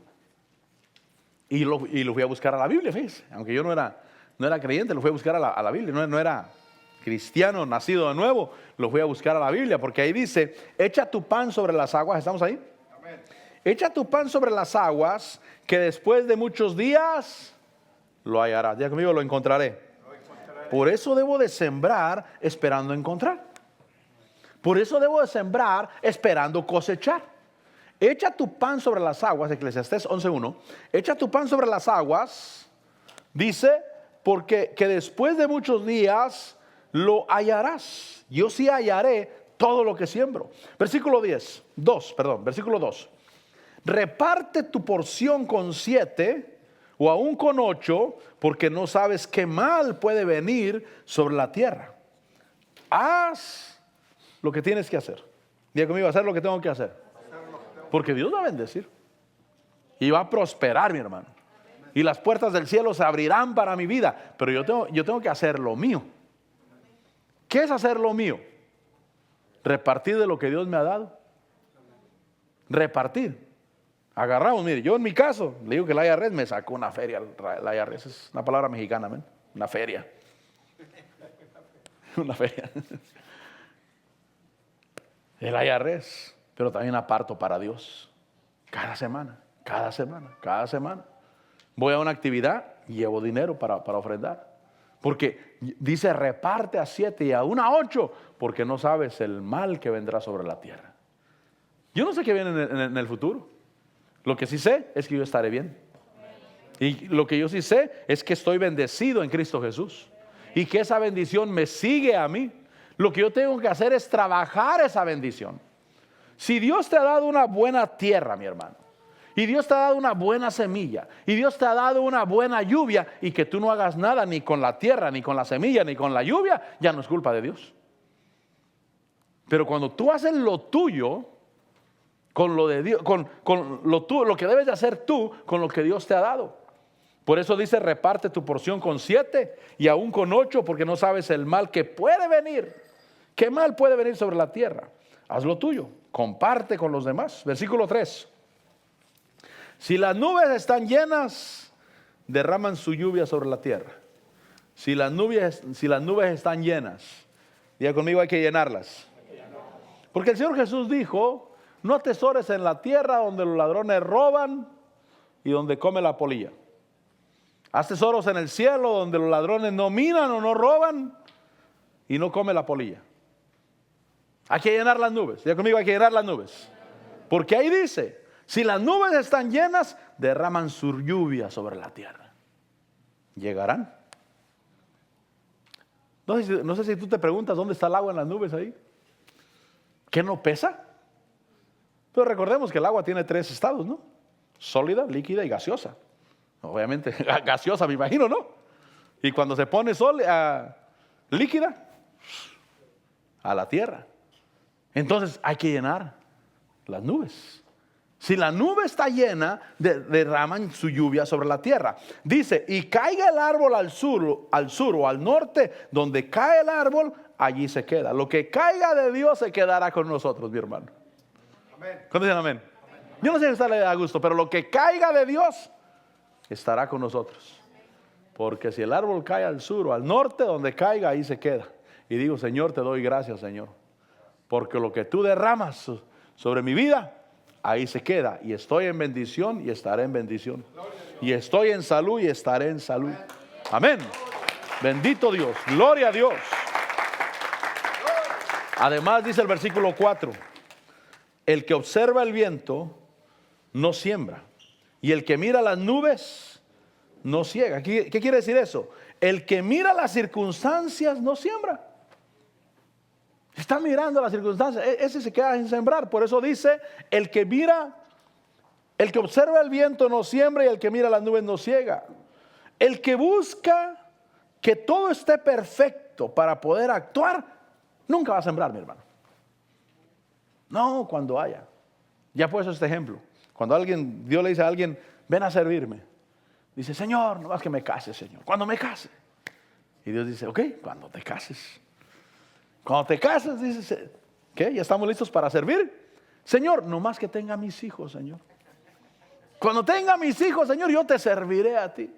Y lo fui a buscar a la Biblia, fíjese. Aunque yo no era creyente, lo fui a buscar a la Biblia. No era cristiano, nacido de nuevo, lo fui a buscar a la Biblia. Porque ahí dice: echa tu pan sobre las aguas. ¿Estamos ahí? Echa tu pan sobre las aguas, que después de muchos días lo hallarás. Ya conmigo: lo encontraré. Por eso debo de sembrar esperando encontrar. Por eso debo de sembrar esperando cosechar. Echa tu pan sobre las aguas, Eclesiastés 11:1. Echa tu pan sobre las aguas, dice, porque que después de muchos días lo hallarás. Yo sí hallaré todo lo que siembro. Versículo 2. Reparte tu porción con 7, o aún con 8, porque no sabes qué mal puede venir sobre la tierra. Haz lo que tienes que hacer. Diga conmigo, hacer lo que tengo que hacer. Porque Dios va a bendecir. Y va a prosperar, mi hermano. Y las puertas del cielo se abrirán para mi vida. Pero yo tengo que hacer lo mío. ¿Qué es hacer lo mío? Repartir de lo que Dios me ha dado. Repartir. Agarramos, mire, yo en mi caso, le digo que la IRS me sacó una feria. La IRS es una palabra mexicana, ¿ven? Una feria. Una feria. El IRS. Pero también aparto para Dios. Cada semana. Voy a una actividad y llevo dinero para ofrendar. Porque dice reparte a 7 y aún a 8, porque no sabes el mal que vendrá sobre la tierra. Yo no sé qué viene en el futuro. Lo que sí sé es que yo estaré bien. Y lo que yo sí sé es que estoy bendecido en Cristo Jesús. Y que esa bendición me sigue a mí. Lo que yo tengo que hacer es trabajar esa bendición. Si Dios te ha dado una buena tierra, mi hermano, y Dios te ha dado una buena semilla, y Dios te ha dado una buena lluvia, y que tú no hagas nada ni con la tierra, ni con la semilla, ni con la lluvia, ya no es culpa de Dios. Pero cuando tú haces lo tuyo con lo de Dios, con lo que debes de hacer tú con lo que Dios te ha dado. Por eso dice reparte tu porción con 7 y aún con 8, porque no sabes el mal que puede venir. ¿Qué mal puede venir sobre la tierra? Haz lo tuyo, comparte con los demás. Versículo 3. Si las nubes están llenas, derraman su lluvia sobre la tierra. Si las nubes están llenas, diga conmigo, hay que llenarlas. Porque el Señor Jesús dijo, no atesores en la tierra donde los ladrones roban y donde come la polilla. Haz tesoros en el cielo donde los ladrones no minan o no roban y no come la polilla. Hay que llenar las nubes. Diga conmigo, hay que llenar las nubes. Porque ahí dice, si las nubes están llenas, derraman su lluvia sobre la tierra. ¿Llegarán? No sé si tú te preguntas dónde está el agua en las nubes ahí. ¿Qué no pesa? Pero recordemos que el agua tiene 3 estados, ¿no? Sólida, líquida y gaseosa. Obviamente, gaseosa me imagino, ¿no? Y cuando se pone líquida, a la tierra. Entonces hay que llenar las nubes. Si la nube está llena, derraman su lluvia sobre la tierra. Dice, y caiga el árbol al sur o al norte, donde cae el árbol, allí se queda. Lo que caiga de Dios se quedará con nosotros, mi hermano. ¿Cuántos dicen amén? Yo no sé si está a gusto, pero lo que caiga de Dios estará con nosotros. Porque si el árbol cae al sur o al norte, donde caiga, ahí se queda. Y digo, Señor, te doy gracias, Señor. Porque lo que tú derramas sobre mi vida, ahí se queda. Y estoy en bendición y estaré en bendición. Y estoy en salud y estaré en salud. Amén. Bendito Dios. Gloria a Dios. Además dice el versículo 4. El que observa el viento no siembra. Y el que mira las nubes no ciega. ¿Qué quiere decir eso? El que mira las circunstancias no siembra. Está mirando las circunstancias. Ese se queda sin sembrar. Por eso dice, el que observa el viento no siembra y el que mira las nubes no ciega. El que busca que todo esté perfecto para poder actuar, nunca va a sembrar, mi hermano. No, cuando haya. Ya puesto este ejemplo. Cuando Dios le dice a alguien, ven a servirme. Dice, Señor, no más que me case, Señor. Cuando me case. Y Dios dice, ok, cuando te cases. Cuando te casas, dices, ¿qué? ¿Ya estamos listos para servir? Señor, no más que tenga mis hijos, Señor. Cuando tenga mis hijos, Señor, yo te serviré a ti.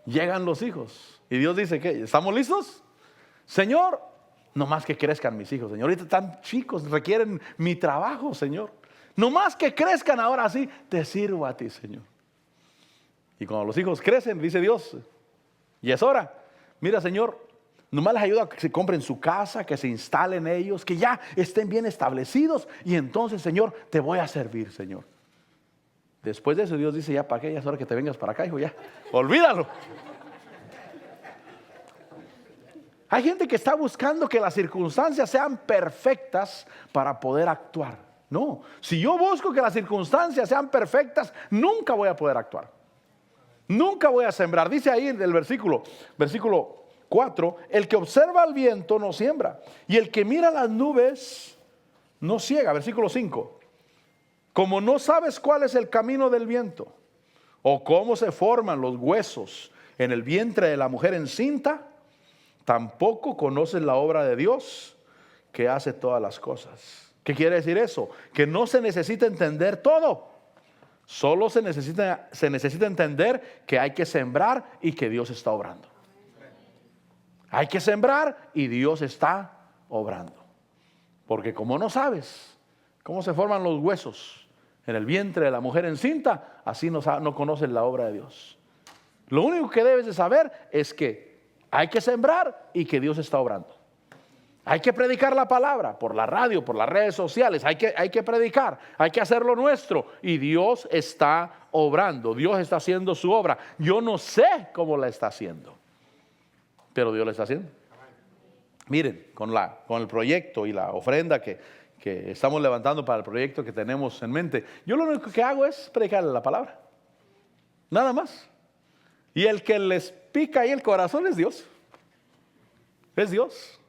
Llegan los hijos. Y Dios dice, ¿qué? ¿Estamos listos? Señor, no más que crezcan mis hijos, Señor. Ahorita están chicos, requieren mi trabajo, Señor. No más que crezcan, ahora sí, te sirvo a ti, Señor. Y cuando los hijos crecen, dice Dios, y es hora. Mira, Señor, nomás les ayuda a que se compren su casa, que se instalen ellos, que ya estén bien establecidos. Y entonces, Señor, te voy a servir, Señor. Después de eso, Dios dice, ya para qué, ya es hora que te vengas para acá, hijo, ya. Olvídalo. Hay gente que está buscando que las circunstancias sean perfectas para poder actuar. No, si yo busco que las circunstancias sean perfectas, nunca voy a poder actuar. Nunca voy a sembrar. Dice ahí el versículo 4, el que observa el viento no siembra, y el que mira las nubes no ciega. Versículo 5, como no sabes cuál es el camino del viento, o cómo se forman los huesos en el vientre de la mujer encinta, tampoco conoces la obra de Dios que hace todas las cosas. ¿Qué quiere decir eso? Que no se necesita entender todo. Solo se necesita entender que hay que sembrar y que Dios está obrando. Hay que sembrar y Dios está obrando. Porque como no sabes cómo se forman los huesos en el vientre de la mujer encinta, así no conoces la obra de Dios. Lo único que debes de saber es que hay que sembrar y que Dios está obrando. Hay que predicar la palabra por la radio, por las redes sociales. Hay que predicar, hay que hacerlo nuestro. Y Dios está obrando, Dios está haciendo su obra. Yo no sé cómo la está haciendo, pero Dios la está haciendo. Miren, con el proyecto y la ofrenda que estamos levantando para el proyecto que tenemos en mente, yo lo único que hago es predicarle la palabra. Nada más. Y el que les pica ahí el corazón es Dios. Es Dios.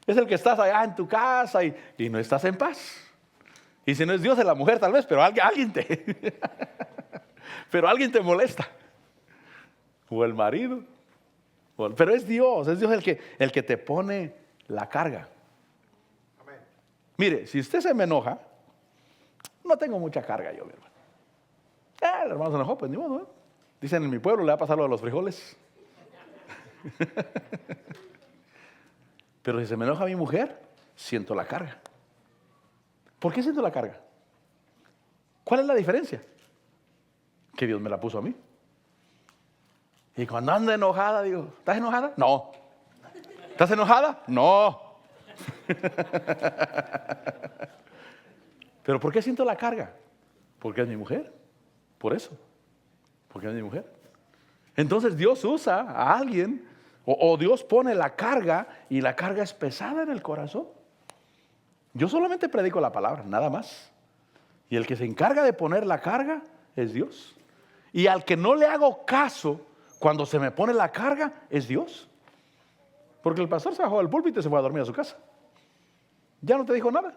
Es el que estás allá en tu casa y no estás en paz. Y si no es Dios, es la mujer tal vez, pero alguien te molesta. O el marido. Pero es Dios el que te pone la carga. Amén. Mire, si usted se me enoja, no tengo mucha carga yo, mi hermano. El hermano se enojó, pues ni modo, ¿eh? Dicen en mi pueblo, le va a pasar lo de los frijoles. Pero si se me enoja mi mujer, siento la carga. ¿Por qué siento la carga? ¿Cuál es la diferencia? Que Dios me la puso a mí. Y cuando anda enojada, digo, ¿estás enojada? No. ¿Estás enojada? No. ¿Pero por qué siento la carga? Porque es mi mujer. Por eso. Porque es mi mujer. Entonces Dios usa a alguien, o Dios pone la carga, y la carga es pesada en el corazón. Yo solamente predico la palabra, nada más. Y el que se encarga de poner la carga es Dios. Y al que no le hago caso cuando se me pone la carga es Dios. Porque el pastor se bajó del púlpito y se fue a dormir a su casa. Ya no te dijo nada.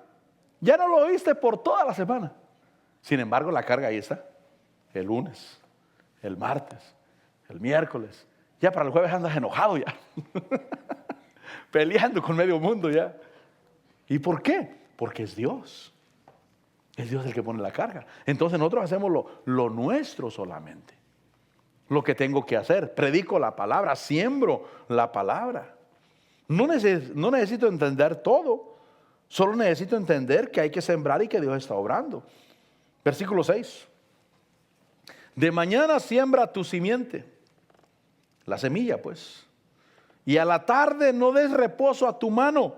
Ya no lo oíste por toda la semana. Sin embargo, la carga ahí está. El lunes, el martes, el miércoles. Ya para el jueves andas enojado ya. Peleando con medio mundo ya. ¿Y por qué? Porque es Dios. Es Dios el que pone la carga. Entonces nosotros hacemos lo nuestro solamente. Lo que tengo que hacer. Predico la palabra, siembro la palabra. No necesito entender todo. Solo necesito entender que hay que sembrar y que Dios está obrando. Versículo 6. De mañana siembra tu simiente, la semilla pues, y a la tarde no des reposo a tu mano,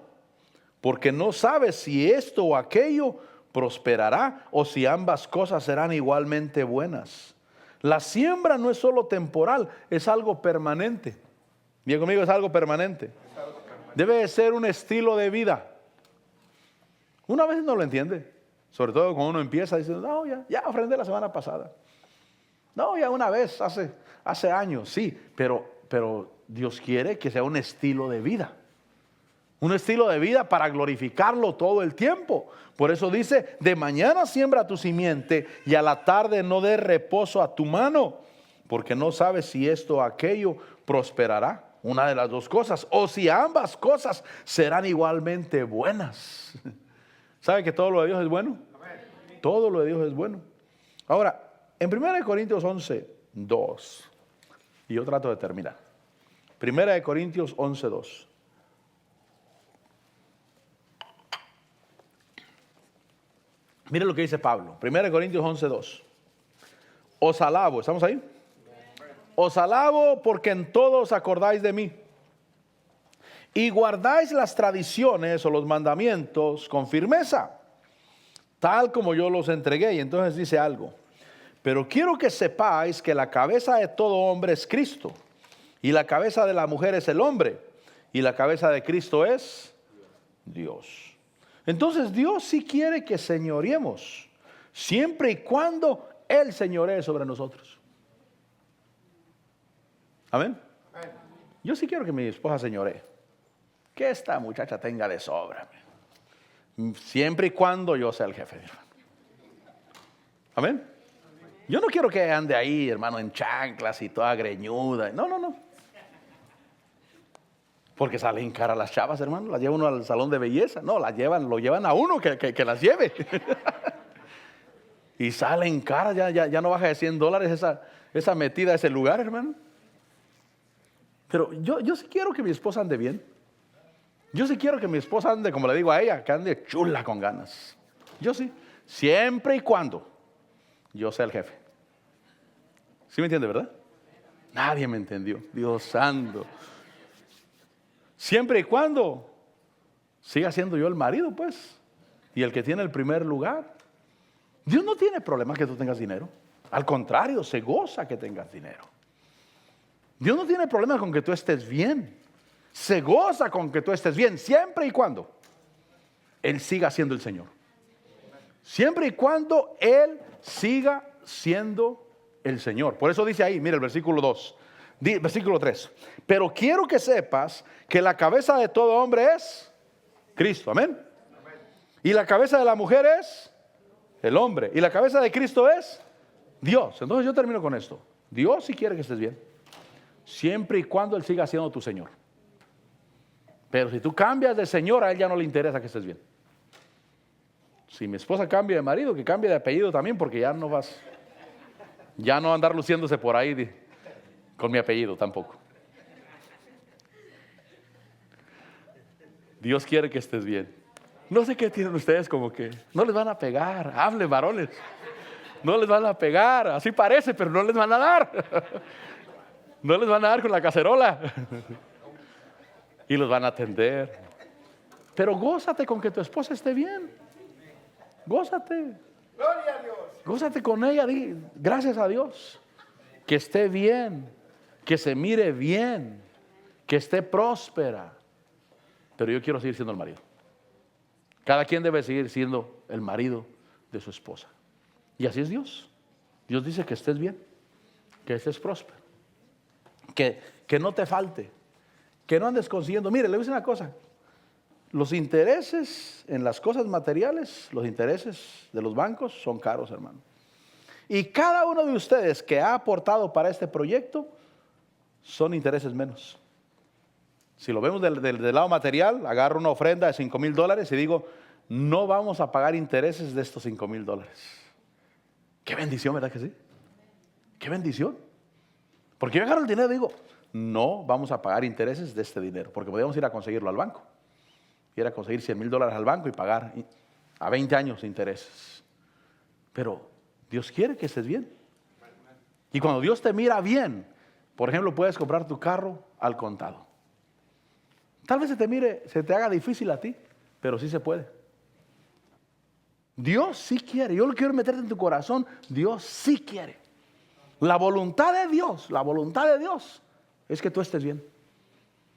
porque no sabes si esto o aquello prosperará o si ambas cosas serán igualmente buenas. La siembra no es solo temporal, es algo permanente. Bien conmigo, es algo permanente. Debe de ser un estilo de vida. Una vez no lo entiende, sobre todo cuando uno empieza diciendo, no, ya ofrendé la semana pasada. No, ya una vez, hace años, sí, pero Dios quiere que sea un estilo de vida. Un estilo de vida para glorificarlo todo el tiempo. Por eso dice, de mañana siembra tu simiente y a la tarde no dé reposo a tu mano, porque no sabes si esto o aquello prosperará, una de las dos cosas, o si ambas cosas serán igualmente buenas. ¿Sabe que todo lo de Dios es bueno? Todo lo de Dios es bueno. Ahora, en 1 Corintios 11, 2, y yo trato de terminar. 1 Corintios 11, 2. Mire lo que dice Pablo. 1 Corintios 11, 2. Os alabo, ¿estamos ahí? Os alabo porque en todo os acordáis de mí. Y guardáis las tradiciones o los mandamientos con firmeza, tal como yo los entregué. Y entonces dice algo. Pero quiero que sepáis que la cabeza de todo hombre es Cristo. Y la cabeza de la mujer es el hombre. Y la cabeza de Cristo es Dios. Entonces Dios sí quiere que señoreemos, siempre y cuando Él señoree sobre nosotros. Amén. Yo sí quiero que mi esposa señoree. Que esta muchacha tenga de sobra. Siempre y cuando yo sea el jefe, hermano. Amén. Yo no quiero que ande ahí, hermano, en chanclas y toda greñuda. No. Porque salen caras las chavas, hermano. Las lleva uno al salón de belleza. No, lo llevan a uno que las lleve. Y salen caras, ya no baja de $100 esa metida a ese lugar, hermano. Pero yo sí quiero que mi esposa ande bien. Yo sí quiero que mi esposa ande, como le digo a ella, que ande chula con ganas. Yo sí. Siempre y cuando yo sea el jefe. ¿Sí me entiende, verdad? Nadie me entendió. Dios santo. Siempre y cuando siga siendo yo el marido, pues. Y el que tiene el primer lugar. Dios no tiene problema que tú tengas dinero. Al contrario, se goza que tengas dinero. Dios no tiene problema con que tú estés bien. Se goza con que tú estés bien, siempre y cuando Él siga siendo el Señor. Siempre y cuando Él siga siendo el Señor. Por eso dice ahí, mira el versículo 2, versículo 3. Pero quiero que sepas que la cabeza de todo hombre es Cristo, amén. Y la cabeza de la mujer es el hombre. Y la cabeza de Cristo es Dios. Entonces yo termino con esto. Dios sí quiere que estés bien, siempre y cuando Él siga siendo tu Señor. Pero si tú cambias de Señor, a Él ya no le interesa que estés bien. Si mi esposa cambia de marido, que cambie de apellido también, porque ya no andar luciéndose por ahí con mi apellido tampoco. Dios quiere que estés bien. No sé qué tienen ustedes, como que no les van a pegar. Hablen, varones. No les van a pegar, así parece, pero no les van a dar. No les van a dar con la cacerola. Y los van a atender. Pero gózate con que tu esposa esté bien. Gózate. Gloria a Dios. Gózate con ella. Gracias a Dios. Que esté bien. Que se mire bien. Que esté próspera. Pero yo quiero seguir siendo el marido. Cada quien debe seguir siendo el marido de su esposa. Y así es Dios. Dios dice que estés bien. Que estés próspero. Que no te falte. Que no andes consiguiendo. Mire, le voy a decir una cosa. Los intereses en las cosas materiales, los intereses de los bancos son caros, hermano. Y cada uno de ustedes que ha aportado para este proyecto son intereses menos. Si lo vemos del lado material, agarro una ofrenda de $5,000 y digo, no vamos a pagar intereses de estos $5,000. Qué bendición, ¿verdad que sí? Qué bendición. Porque yo agarro el dinero y digo, no vamos a pagar intereses de este dinero, porque podríamos ir a conseguirlo al banco. Ir a conseguir $100,000 al banco y pagar a 20 años intereses. Pero Dios quiere que estés bien. Y cuando Dios te mira bien, por ejemplo, puedes comprar tu carro al contado. Tal vez se te haga difícil a ti, pero sí se puede. Dios sí quiere. Yo lo quiero meterte en tu corazón. Dios sí quiere. La voluntad de Dios es que tú estés bien.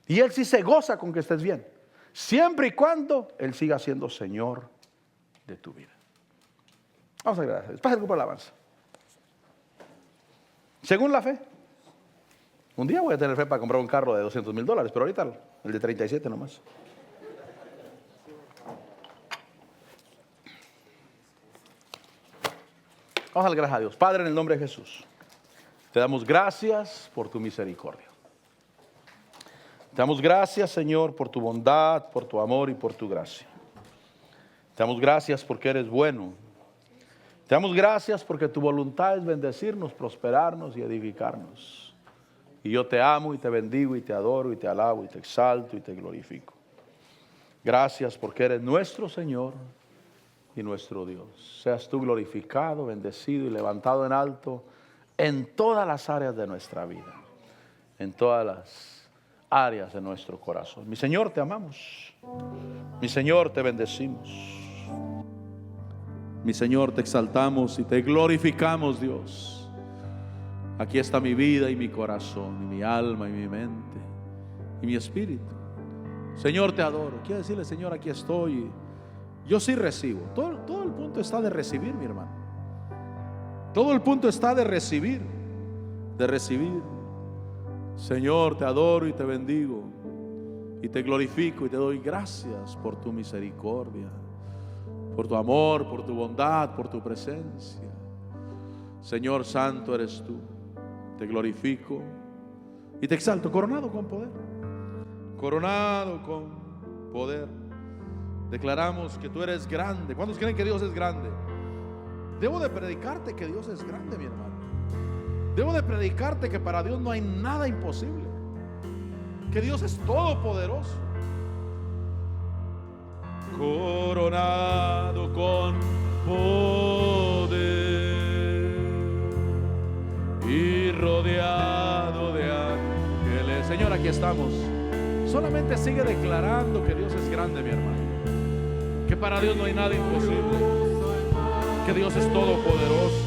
Y Él sí se goza con que estés bien, siempre y cuando Él siga siendo Señor de tu vida. Vamos a agradecer. Pasa el grupo de alabanza. Según la fe. Un día voy a tener fe para comprar un carro de $200,000, pero ahorita el de 37 nomás. Vamos a dar gracias a Dios. Padre, en el nombre de Jesús, te damos gracias por tu misericordia. Te damos gracias, Señor, por tu bondad, por tu amor y por tu gracia. Te damos gracias porque eres bueno. Te damos gracias porque tu voluntad es bendecirnos, prosperarnos y edificarnos. Y yo te amo y te bendigo y te adoro y te alabo y te exalto y te glorifico. Gracias porque eres nuestro Señor y nuestro Dios. Seas tú glorificado, bendecido y levantado en alto en todas las áreas de nuestra vida, en todas las áreas de nuestro corazón. Mi Señor, te amamos. Mi Señor, te bendecimos. Mi Señor, te exaltamos y te glorificamos, Dios. Aquí está mi vida y mi corazón, y mi alma y mi mente y mi espíritu. Señor, te adoro. Quiero decirle, Señor, aquí estoy. Yo sí recibo. Todo el punto está de recibir, mi hermano. Todo el punto está de recibir. De recibir. Señor, te adoro y te bendigo y te glorifico y te doy gracias por tu misericordia, por tu amor, por tu bondad, por tu presencia. Señor, santo eres tú. Te glorifico y te exalto, coronado con poder. Coronado con poder. Declaramos que tú eres grande. ¿Cuántos creen que Dios es grande? Debo de predicarte que Dios es grande, mi hermano. Debo de predicarte que para Dios no hay nada imposible, que Dios es todopoderoso. Coronado con poder y rodeado de ángeles. Señor, aquí estamos. Solamente sigue declarando que Dios es grande, mi hermano, que para Dios no hay nada imposible, que Dios es todopoderoso.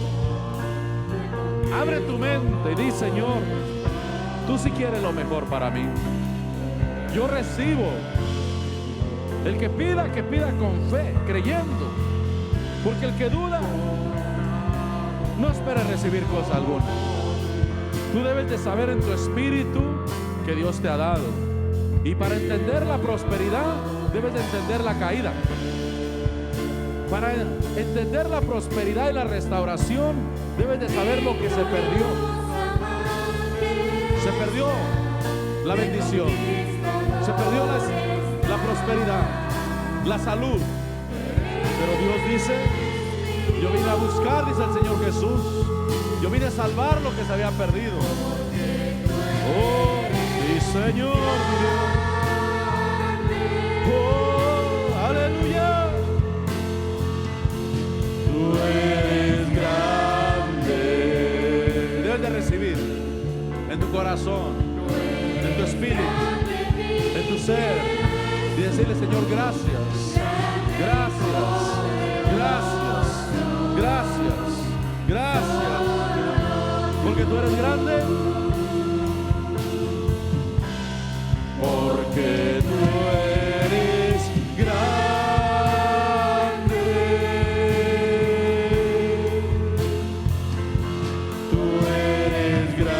Abre tu mente y di: Señor, tú sí quieres lo mejor para mí. Yo recibo. El que pida con fe, creyendo, porque el que duda no espera recibir cosa alguna. Tú debes de saber en tu espíritu que Dios te ha dado, y para entender la prosperidad debes de entender la caída. Para entender la prosperidad y la restauración debes de saber lo que se perdió. Se perdió la bendición, se perdió la prosperidad, la salud. Pero Dios dice: yo vine a buscar, dice el Señor Jesús, yo vine a salvar lo que se había perdido. Oh, sí, Señor, mi Dios. Oh, aleluya. Tú eres grande. Debes de recibir en tu corazón, en tu espíritu, en tu ser, y decirle: Señor, gracias, gracias, gracias, gracias, gracias, porque tú eres grande, porque tú eres grande, tú eres grande.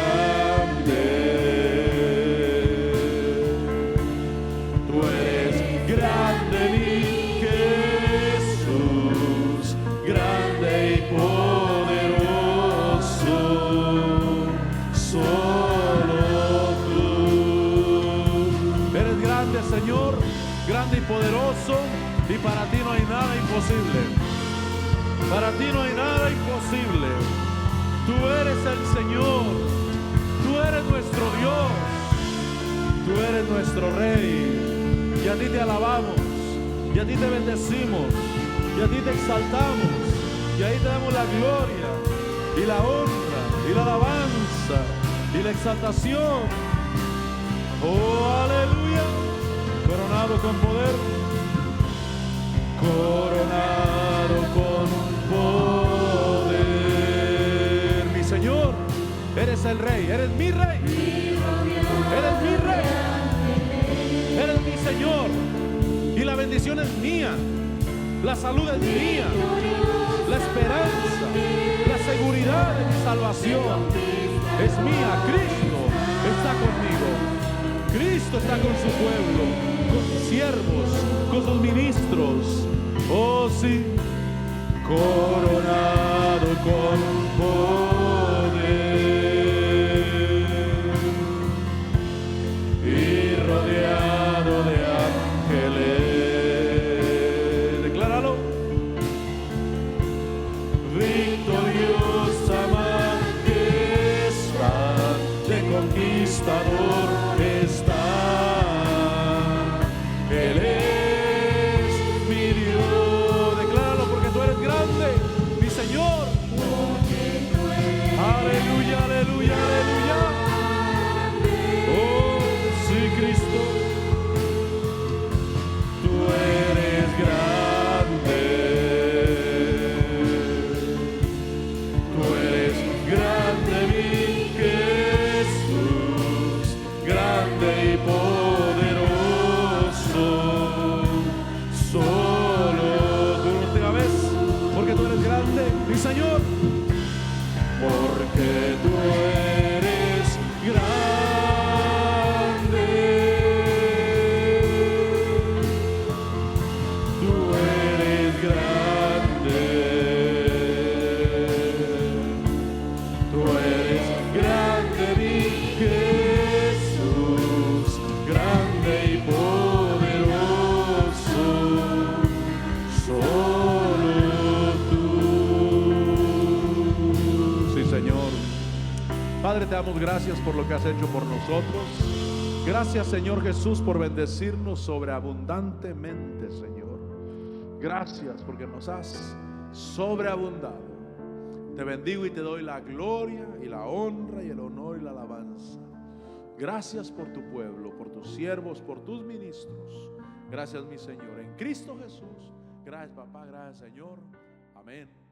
Grande mi Jesús, grande y poderoso, solo tú. Eres grande, Señor, grande y poderoso, y para ti no hay nada imposible. Para ti no hay nada imposible. Tú eres el Señor, tú eres nuestro Dios, tú eres nuestro Rey. Y a ti te alabamos, y a ti te bendecimos, y a ti te exaltamos, y ahí te damos la gloria, y la honra, y la alabanza, y la exaltación. Oh, aleluya. Coronado con poder, coronado con poder. Mi Señor, eres el Rey, eres mi Rey, eres mi Rey. Eres mi Señor, y la bendición es mía, la salud es mía, la esperanza, la seguridad de mi salvación es mía. Cristo está conmigo, Cristo está con su pueblo, con sus siervos, con sus ministros. Oh sí, coronado con poder y rodeado de ángeles. Decláralo. Victoriosa majestad de conquistador está. Él es mi Dios. Decláralo, porque tú eres grande, mi Señor. Aleluya, aleluya, aleluya. Oh, sí, Cristo. Tú eres grande. Tú eres grande, mi Jesús, grande y poderoso. Solo tú, última vez, porque tú eres grande, mi Señor. Porque tú eres grande. Padre, te damos gracias por lo que has hecho por nosotros. Gracias, Señor Jesús, por bendecirnos sobreabundantemente, Señor. Gracias porque nos has sobreabundado. Te bendigo y te doy la gloria y la honra y el honor y la alabanza. Gracias por tu pueblo, por tus siervos, por tus ministros. Gracias, mi Señor, en Cristo Jesús. Gracias, papá, gracias, Señor. Amén.